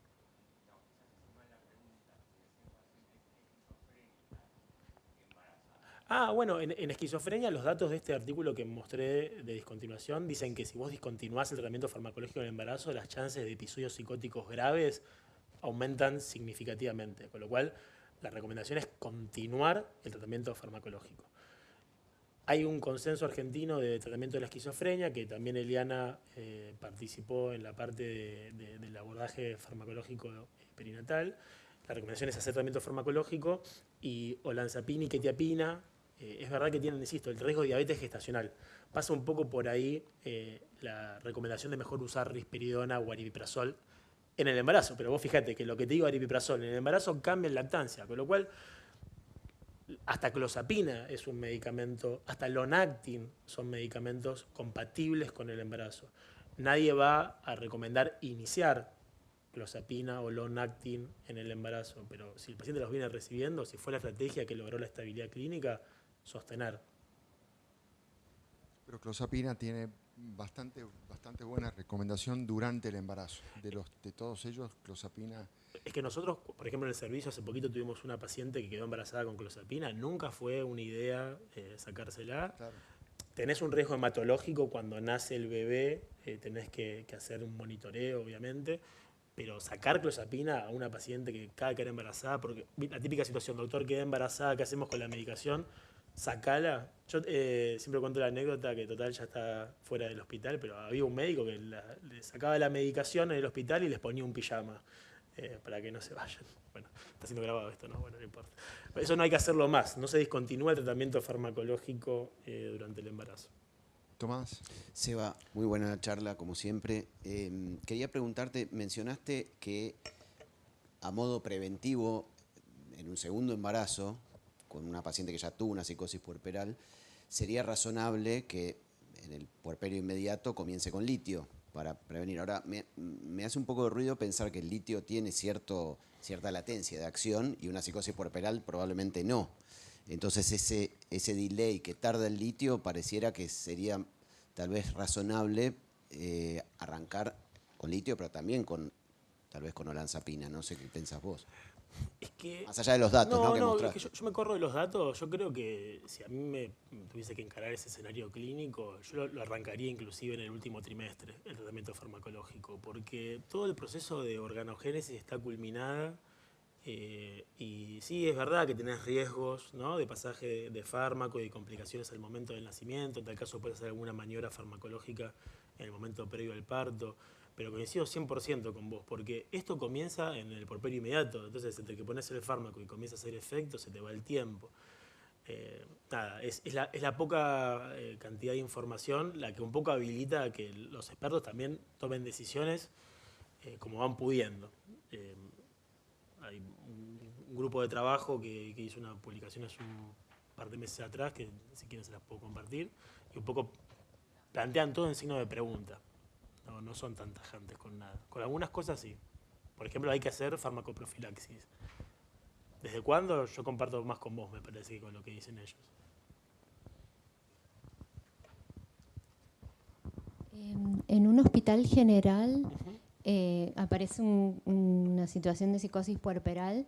Bueno, en esquizofrenia los datos de este artículo que mostré de discontinuación dicen que si vos discontinuás el tratamiento farmacológico en el embarazo, las chances de episodios psicóticos graves aumentan significativamente, con lo cual la recomendación es continuar el tratamiento farmacológico. Hay un consenso argentino de tratamiento de la esquizofrenia, que también Eliana participó en la parte del abordaje farmacológico perinatal. La recomendación es hacer tratamiento farmacológico y olanzapina y quetiapina. Es verdad que tienen, insisto, el riesgo de diabetes gestacional. Pasa un poco por ahí la recomendación de mejor usar risperidona o aripiprazol en el embarazo, pero vos fíjate que lo que te digo aripiprazol en el embarazo cambia en lactancia, con lo cual hasta clozapina es un medicamento, hasta Lonactin son medicamentos compatibles con el embarazo. Nadie va a recomendar iniciar clozapina o Lonactin en el embarazo, pero si el paciente los viene recibiendo, si fue la estrategia que logró la estabilidad clínica, sostener. Pero clozapina tiene bastante buena recomendación durante el embarazo. De todos ellos, clozapina. Es que nosotros, por ejemplo, en el servicio hace poquito tuvimos una paciente que quedó embarazada con clozapina. Nunca fue una idea sacársela. Claro. Tenés un riesgo hematológico cuando nace el bebé, tenés que hacer un monitoreo, obviamente. Pero sacar clozapina a una paciente que acaba de quedar embarazada, porque la típica situación, doctor, queda embarazada, ¿qué hacemos con la medicación? Sacala. Yo siempre cuento la anécdota que total ya está fuera del hospital, pero había un médico que le sacaba la medicación en el hospital y les ponía un pijama para que no se vayan. Bueno, está siendo grabado esto, ¿no? Bueno, no importa. Eso no hay que hacerlo más. No se discontinúa el tratamiento farmacológico durante el embarazo. Tomás. Seba, muy buena charla, como siempre. Quería preguntarte, mencionaste que a modo preventivo, en un segundo embarazo, con una paciente que ya tuvo una psicosis puerperal, sería razonable que en el puerperio inmediato comience con litio para prevenir. Ahora, me hace un poco de ruido pensar que el litio tiene cierta latencia de acción y una psicosis puerperal probablemente no. Entonces ese delay que tarda el litio pareciera que sería tal vez razonable arrancar con litio, pero también tal vez con olanzapina. No sé qué pensás vos. Es que, más allá de los datos, ¿no? Es que yo me corro de los datos. Yo creo que si a mí me tuviese que encarar ese escenario clínico, yo lo arrancaría inclusive en el último trimestre, el tratamiento farmacológico, porque todo el proceso de organogénesis está culminada. Y sí, es verdad que tenés riesgos, ¿no?, de pasaje de fármaco y de complicaciones al momento del nacimiento. En tal caso puedes hacer alguna maniobra farmacológica en el momento previo al parto. Pero coincido 100% con vos, porque esto comienza en el puerperio inmediato. Entonces, entre que pones el fármaco y comienza a hacer efecto, se te va el tiempo. Nada, es la poca cantidad de información la que un poco habilita a que los expertos también tomen decisiones como van pudiendo. Hay un grupo de trabajo que hizo una publicación hace un par de meses atrás, que si quieren se las puedo compartir, y un poco plantean todo en signo de pregunta. No son tan tajantes con nada. Con algunas cosas sí. Por ejemplo, hay que hacer farmacoprofilaxis. ¿Desde cuándo? Yo comparto más con vos, me parece, que con lo que dicen ellos. En un hospital general aparece una situación de psicosis puerperal.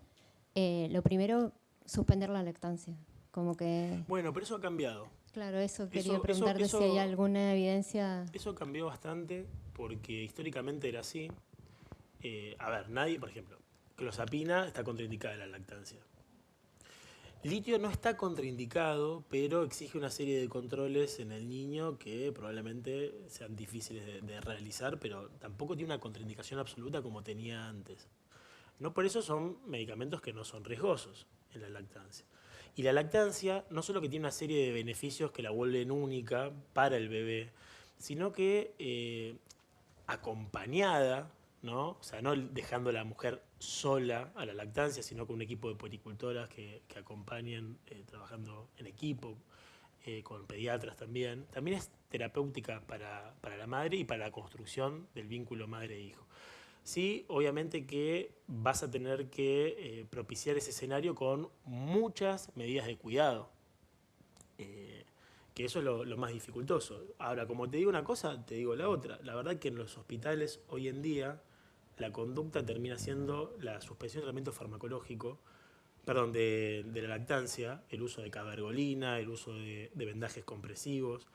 Lo primero, suspender la lactancia. Como que... Bueno, pero eso ha cambiado. Claro, eso quería preguntarte si hay alguna evidencia. Eso cambió bastante porque históricamente era así. A ver, nadie, por ejemplo, clozapina está contraindicada en la lactancia. Litio no está contraindicado, pero exige una serie de controles en el niño que probablemente sean difíciles de realizar, pero tampoco tiene una contraindicación absoluta como tenía antes. No por eso son medicamentos que no son riesgosos en la lactancia. Y la lactancia no solo que tiene una serie de beneficios que la vuelven única para el bebé, sino que acompañada, ¿no? O sea, no dejando a la mujer sola a la lactancia, sino con un equipo de puericultoras que acompañen trabajando en equipo, con pediatras también. También es terapéutica para la madre y para la construcción del vínculo madre-hijo. Sí, obviamente que vas a tener que propiciar ese escenario con muchas medidas de cuidado, que eso es lo más dificultoso. Ahora, como te digo una cosa, te digo la otra. La verdad que en los hospitales hoy en día la conducta termina siendo la suspensión de tratamiento farmacológico, perdón, de la lactancia, el uso de cabergolina, el uso de vendajes compresivos,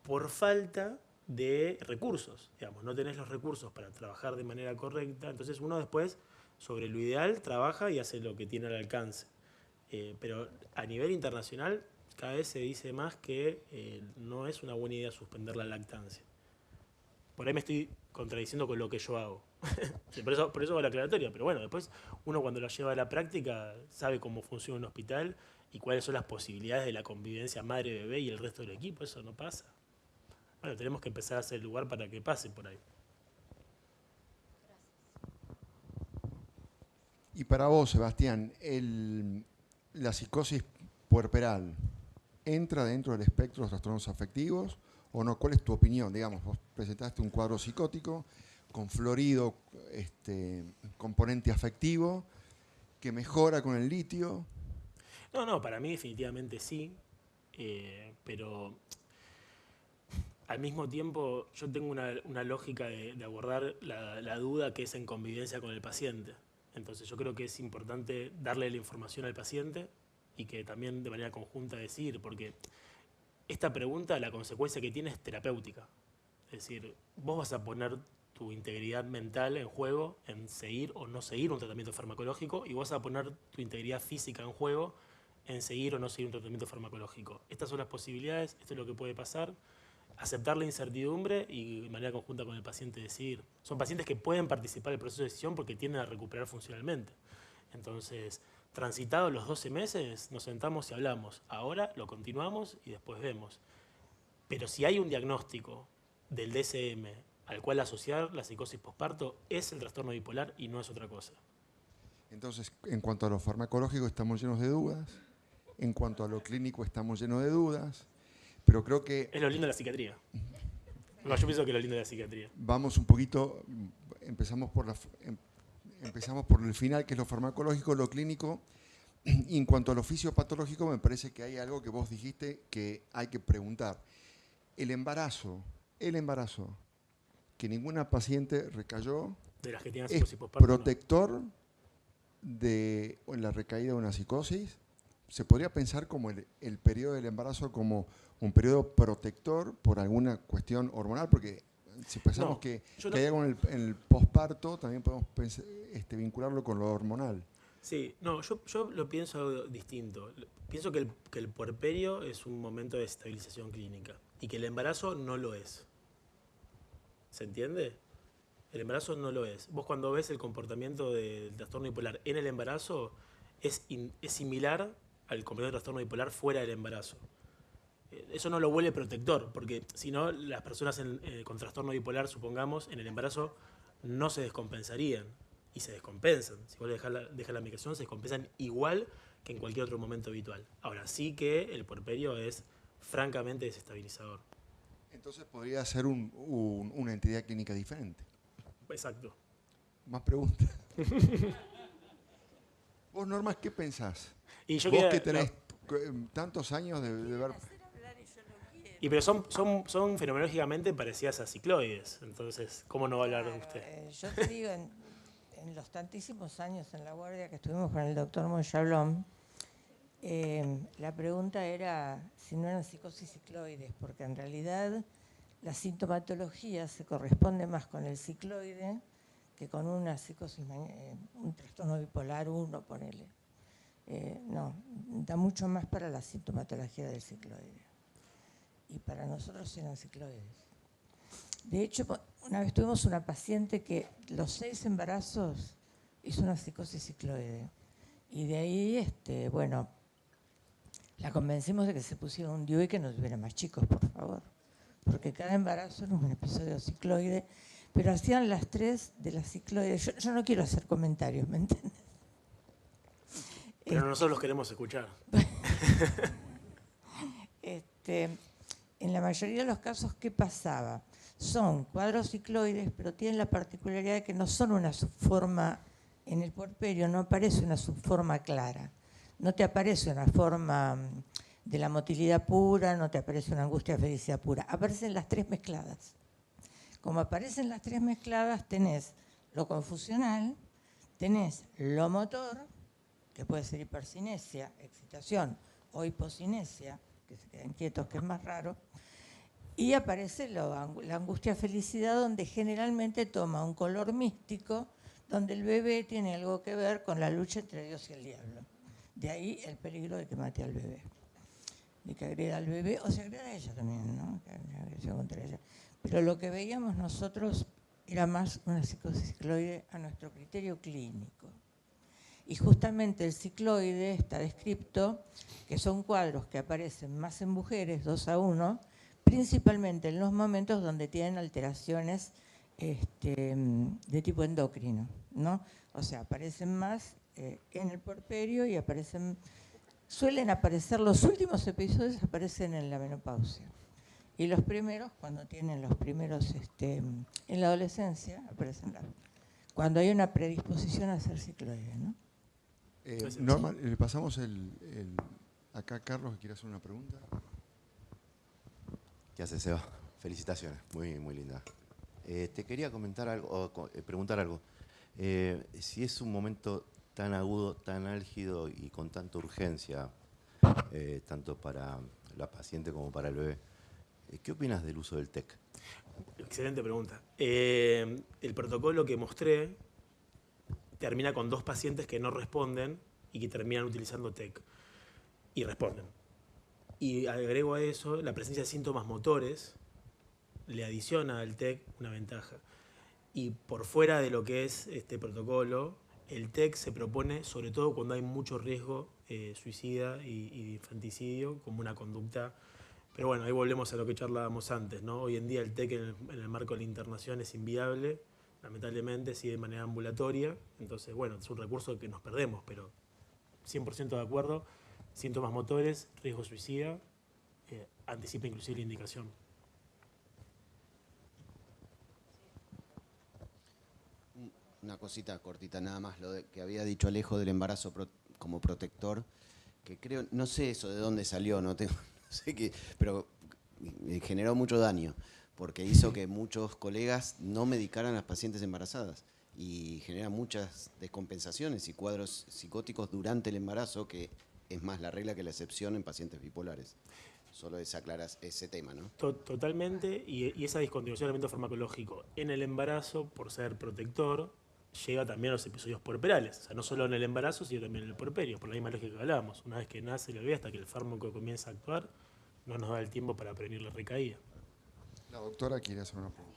por falta de recursos, digamos, no tenés los recursos para trabajar de manera correcta, entonces uno después, sobre lo ideal, trabaja y hace lo que tiene al alcance. Pero a nivel internacional, cada vez se dice más que no es una buena idea suspender la lactancia. Por ahí me estoy contradiciendo con lo que yo hago. por eso va la aclaratoria, pero bueno, después uno cuando lo lleva a la práctica sabe cómo funciona un hospital y cuáles son las posibilidades de la convivencia madre-bebé y el resto del equipo, eso no pasa. Bueno, tenemos que empezar a hacer lugar para que pase por ahí. Y para vos, Sebastián, la psicosis puerperal, ¿entra dentro del espectro de los trastornos afectivos o no? ¿Cuál es tu opinión? Digamos, vos presentaste un cuadro psicótico con florido componente afectivo que mejora con el litio. No, para mí definitivamente sí, pero al mismo tiempo yo tengo una lógica de abordar la duda que es en convivencia con el paciente. Entonces yo creo que es importante darle la información al paciente y que también de manera conjunta decir, porque esta pregunta, la consecuencia que tiene es terapéutica. Es decir, vos vas a poner tu integridad mental en juego, en seguir o no seguir un tratamiento farmacológico, y vas a poner tu integridad física en juego en seguir o no seguir un tratamiento farmacológico. Estas son las posibilidades, esto es lo que puede pasar. Aceptar la incertidumbre y de manera conjunta con el paciente decidir. Son pacientes que pueden participar del proceso de decisión porque tienden a recuperar funcionalmente. Entonces, transitados los 12 meses, nos sentamos y hablamos. Ahora lo continuamos y después vemos. Pero si hay un diagnóstico del DSM al cual asociar la psicosis posparto, es el trastorno bipolar y no es otra cosa. Entonces, en cuanto a lo farmacológico estamos llenos de dudas, en cuanto a lo clínico estamos llenos de dudas, pero creo que... Es lo lindo de la psiquiatría. No, yo pienso que es lo lindo de la psiquiatría. Vamos un poquito, empezamos por el final, que es lo farmacológico, lo clínico. Y en cuanto al oficio patológico, me parece que hay algo que vos dijiste que hay que preguntar. El embarazo, que ninguna paciente recayó, De las que tienen ¿es psicosis posparto, protector de la recaída de una psicosis? ¿Se podría pensar como el periodo del embarazo como un periodo protector por alguna cuestión hormonal? Porque si pensamos No, que yo hay algo en el posparto, también podemos vincularlo con lo hormonal. Sí, no, yo lo pienso distinto. Pienso que el puerperio es un momento de estabilización clínica y que el embarazo no lo es. ¿Se entiende? El embarazo no lo es. Vos cuando ves el comportamiento del trastorno bipolar en el embarazo es similar al comportamiento del trastorno bipolar fuera del embarazo. Eso no lo vuelve protector, porque si no, las personas con trastorno bipolar, supongamos, en el embarazo no se descompensarían y se descompensan. Si vos dejas la medicación, se descompensan igual que en cualquier otro momento habitual. Ahora, sí que el puerperio es francamente desestabilizador. Entonces podría ser una entidad clínica diferente. Exacto. Más preguntas. Vos, Norma, ¿qué pensás? Y yo vos quería, que tenés tantos años de ver... pero son fenomenológicamente parecidas a cicloides, entonces, ¿cómo no va a hablar de usted? Yo te digo, en los tantísimos años en la guardia que estuvimos con el doctor Monchablón, la pregunta era si no eran psicosis cicloides, porque en realidad la sintomatología se corresponde más con el cicloide que con una psicosis, un trastorno bipolar 1, ponele. No, da mucho más para la sintomatología del cicloide. Y para nosotros eran cicloides. De hecho, una vez tuvimos una paciente que los 6 embarazos hizo una psicosis cicloide. Y de ahí, bueno, la convencimos de que se pusiera un DIU y que no tuviera más chicos, por favor. Porque cada embarazo era un episodio cicloide, pero hacían las 3 de las cicloides. Yo no quiero hacer comentarios, ¿me entiendes? Pero nosotros los queremos escuchar. En la mayoría de los casos, ¿qué pasaba? Son cuadros cicloides, pero tienen la particularidad de que no son una subforma, en el puerperio no aparece una subforma clara. No te aparece una forma de la motilidad pura, no te aparece una angustia felicidad pura. Aparecen las 3 mezcladas. Como aparecen las 3 mezcladas, tenés lo confusional, tenés lo motor, que puede ser hipercinesia, excitación, o hipocinesia, que se quedan quietos, que es más raro, y aparece la angustia felicidad, donde generalmente toma un color místico, donde el bebé tiene algo que ver con la lucha entre Dios y el diablo. De ahí el peligro de que mate al bebé, de que agreda al bebé, o se agreda a ella también, ¿no? Que agresión contra ella. Pero lo que veíamos nosotros era más una psicosis cicloide a nuestro criterio clínico. Y justamente el cicloide está descrito, que son cuadros que aparecen más en mujeres, 2:1, principalmente en los momentos donde tienen alteraciones de tipo endocrino, ¿no? O sea, aparecen más en el puerperio y suelen aparecer, los últimos episodios aparecen en la menopausia. Y los primeros, cuando tienen los primeros, en la adolescencia, aparecen cuando hay una predisposición a ser cicloide, ¿no? Norma, le pasamos acá a Carlos, que quiere hacer una pregunta. ¿Qué hace, Seba? Felicitaciones, muy, muy linda. Te quería comentar algo, o preguntar algo. Si es un momento tan agudo, tan álgido y con tanta urgencia, tanto para la paciente como para el bebé, ¿qué opinas del uso del TEC? Excelente pregunta. El protocolo que mostré termina con 2 pacientes que no responden y que terminan utilizando TEC. Y responden. Y agrego a eso la presencia de síntomas motores, le adiciona al TEC una ventaja. Y por fuera de lo que es este protocolo, el TEC se propone, sobre todo cuando hay mucho riesgo suicida y de infanticidio, como una conducta. Pero bueno, ahí volvemos a lo que charlábamos antes, ¿no? Hoy en día el TEC en el marco de la internación es inviable, lamentablemente sigue de manera ambulatoria. Entonces, bueno, es un recurso que nos perdemos, pero 100% de acuerdo. Síntomas motores, riesgo suicida, anticipa inclusive la indicación. Una cosita cortita nada más, lo que había dicho Alejo del embarazo como protector, que creo, no sé eso de dónde salió, no sé qué, pero generó mucho daño, porque hizo que muchos colegas no medicaran a las pacientes embarazadas y genera muchas descompensaciones y cuadros psicóticos durante el embarazo, que es más la regla que la excepción en pacientes bipolares. Solo desaclaras ese tema, ¿no? Totalmente, y esa discontinuación del tratamiento farmacológico en el embarazo, por ser protector, llega también a los episodios puerperales. O sea, no solo en el embarazo, sino también en el puerperio, por la misma lógica que hablábamos. Una vez que nace el bebé, hasta que el fármaco comienza a actuar, no nos da el tiempo para prevenir la recaída. La doctora quiere hacer una pregunta.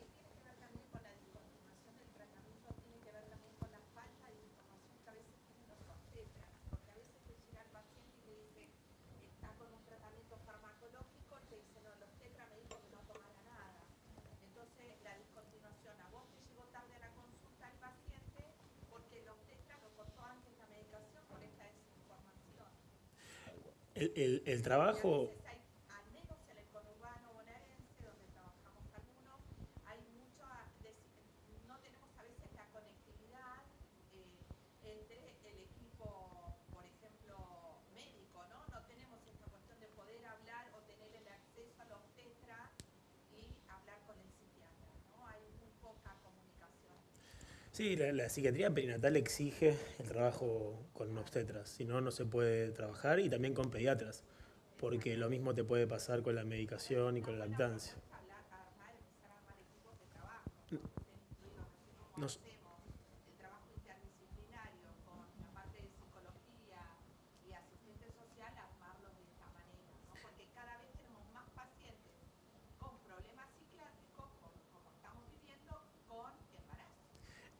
El trabajo... Sí, la psiquiatría perinatal exige el trabajo con obstetras, si no, no se puede trabajar, y también con pediatras, porque lo mismo te puede pasar con la medicación y con la lactancia. Nos-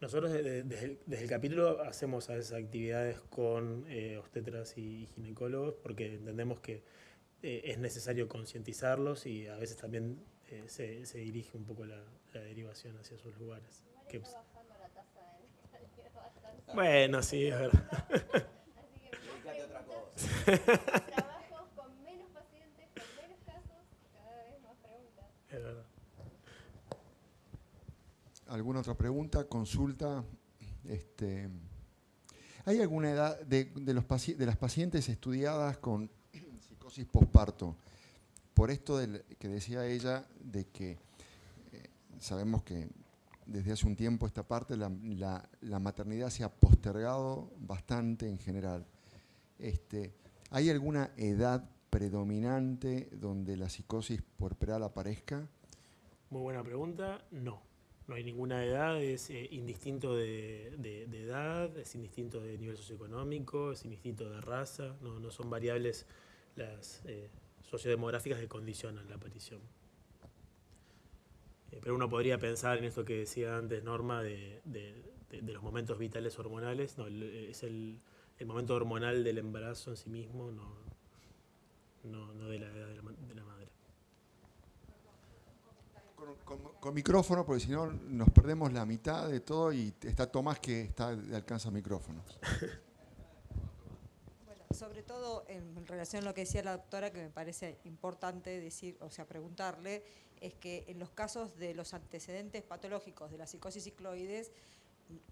Nosotros desde el capítulo hacemos a veces actividades con obstetras y ginecólogos, porque entendemos que es necesario concientizarlos, y a veces también se dirige un poco la derivación hacia esos lugares. Que, pues, bueno, sí, es verdad. Dedícate a otra cosa. Trabajos con menos pacientes, con menos casos, cada vez más preguntas. Es verdad. ¿Alguna otra pregunta, consulta? ¿Hay alguna edad de las pacientes estudiadas con psicosis posparto? Por esto que decía ella, de que sabemos que desde hace un tiempo esta parte, la maternidad se ha postergado bastante en general. ¿Hay alguna edad predominante donde la psicosis puerperal aparezca? Muy buena pregunta. No. No hay ninguna edad, es indistinto de edad, es indistinto de nivel socioeconómico, es indistinto de raza, no son variables las sociodemográficas que condicionan la aparición. Pero uno podría pensar en esto que decía antes Norma, de los momentos vitales hormonales. No, es el momento hormonal del embarazo en sí mismo, no de la edad de la madre. Con micrófono, porque si no nos perdemos la mitad de todo, y está Tomás que alcanza micrófonos. Bueno, sobre todo en relación a lo que decía la doctora, que me parece importante decir, o sea, preguntarle, es que en los casos de los antecedentes patológicos de la psicosis cicloides,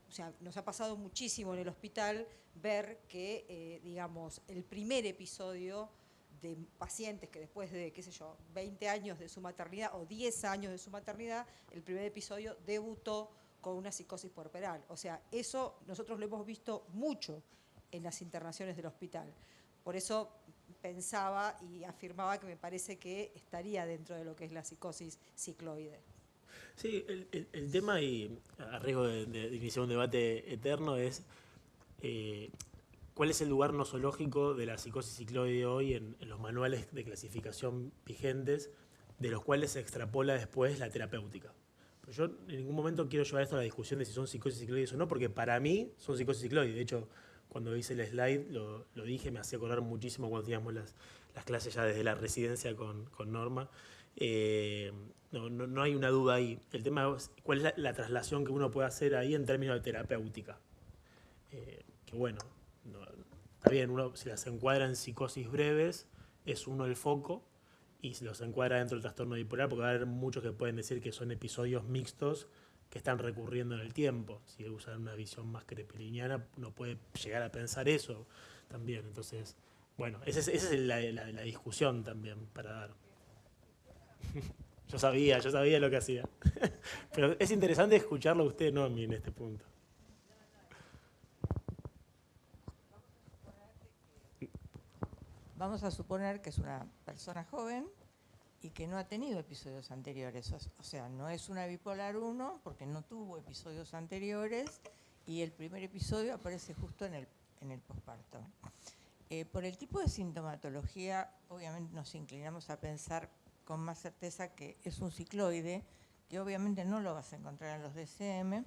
o sea, nos ha pasado muchísimo en el hospital ver que, digamos, el primer episodio de pacientes que después de, qué sé yo, 20 años de su maternidad o 10 años de su maternidad, el primer episodio debutó con una psicosis puerperal. O sea, eso nosotros lo hemos visto mucho en las internaciones del hospital. Por eso pensaba y afirmaba que me parece que estaría dentro de lo que es la psicosis cicloide. Sí, el tema, y a riesgo de iniciar un debate eterno, es cuál es el lugar nosológico de la psicosis cicloide hoy en los manuales de clasificación vigentes, de los cuales se extrapola después la terapéutica. Pero yo en ningún momento quiero llevar esto a la discusión de si son psicosis cicloides o no, porque para mí son psicosis cicloides. De hecho, cuando hice el slide lo dije, me hacía acordar muchísimo cuando teníamos las clases ya desde la residencia con Norma. No hay una duda ahí. El tema es cuál es la traslación que uno puede hacer ahí en términos de terapéutica. Que bueno, está bien, uno si las encuadra en psicosis breves, es uno el foco, y si los encuadra dentro del trastorno bipolar, porque va a haber muchos que pueden decir que son episodios mixtos que están recurriendo en el tiempo. Si usan una visión más crepeliniana, uno puede llegar a pensar eso también. Entonces, bueno, esa es la discusión también para dar. Yo sabía lo que hacía. Pero es interesante escucharlo a usted, no a mí, en este punto. Vamos a suponer que es una persona joven y que no ha tenido episodios anteriores. O sea, no es una bipolar 1 porque no tuvo episodios anteriores y el primer episodio aparece justo en el posparto. Por el tipo de sintomatología, obviamente nos inclinamos a pensar con más certeza que es un cicloide, que obviamente no lo vas a encontrar en los DSM.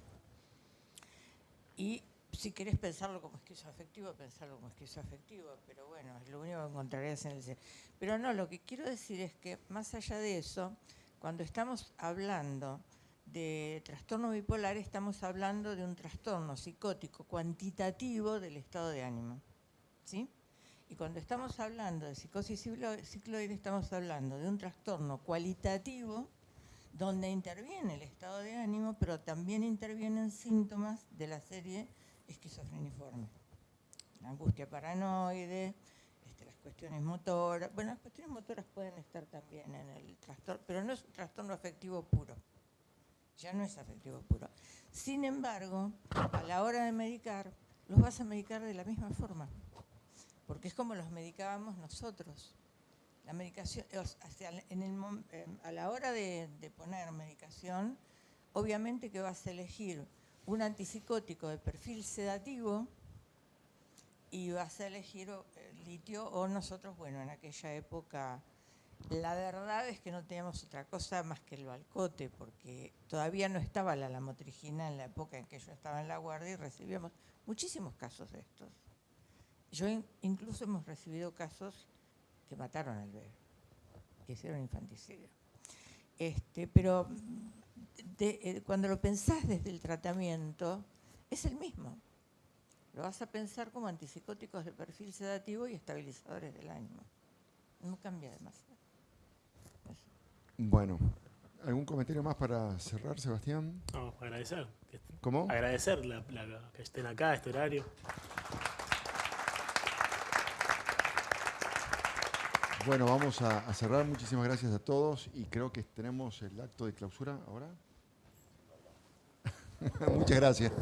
Y si querés pensarlo como esquizoafectivo, pensarlo como esquizoafectivo, pero bueno, es lo único que encontrarías en el DSM. Pero no, lo que quiero decir es que más allá de eso, cuando estamos hablando de trastorno bipolar, estamos hablando de un trastorno psicótico cuantitativo del estado de ánimo, ¿sí? Y cuando estamos hablando de psicosis cicloide, estamos hablando de un trastorno cualitativo donde interviene el estado de ánimo, pero también intervienen síntomas de la serie esquizofreniforme. La angustia paranoide, las cuestiones motoras. Bueno, las cuestiones motoras pueden estar también en el trastorno, pero no es un trastorno afectivo puro. Ya no es afectivo puro. Sin embargo, a la hora de medicar, los vas a medicar de la misma forma, porque es como los medicábamos nosotros. La medicación, a la hora de poner medicación, obviamente que vas a elegir un antipsicótico de perfil sedativo y vas a elegir litio o nosotros, bueno, en aquella época, la verdad es que no teníamos otra cosa más que el Valcote, porque todavía no estaba la lamotrigina en la época en que yo estaba en la guardia y recibíamos muchísimos casos de estos. Yo incluso hemos recibido casos que mataron al bebé, que hicieron infanticidio. Pero cuando lo pensás desde el tratamiento, es el mismo. Lo vas a pensar como antipsicóticos de perfil sedativo y estabilizadores del ánimo. No cambia demasiado. Eso. Bueno, ¿algún comentario más para cerrar, Sebastián? No, agradecer. ¿Cómo? Agradecer que estén acá a este horario. Bueno, vamos a cerrar. Muchísimas gracias a todos y creo que tenemos el acto de clausura ahora. Muchas gracias.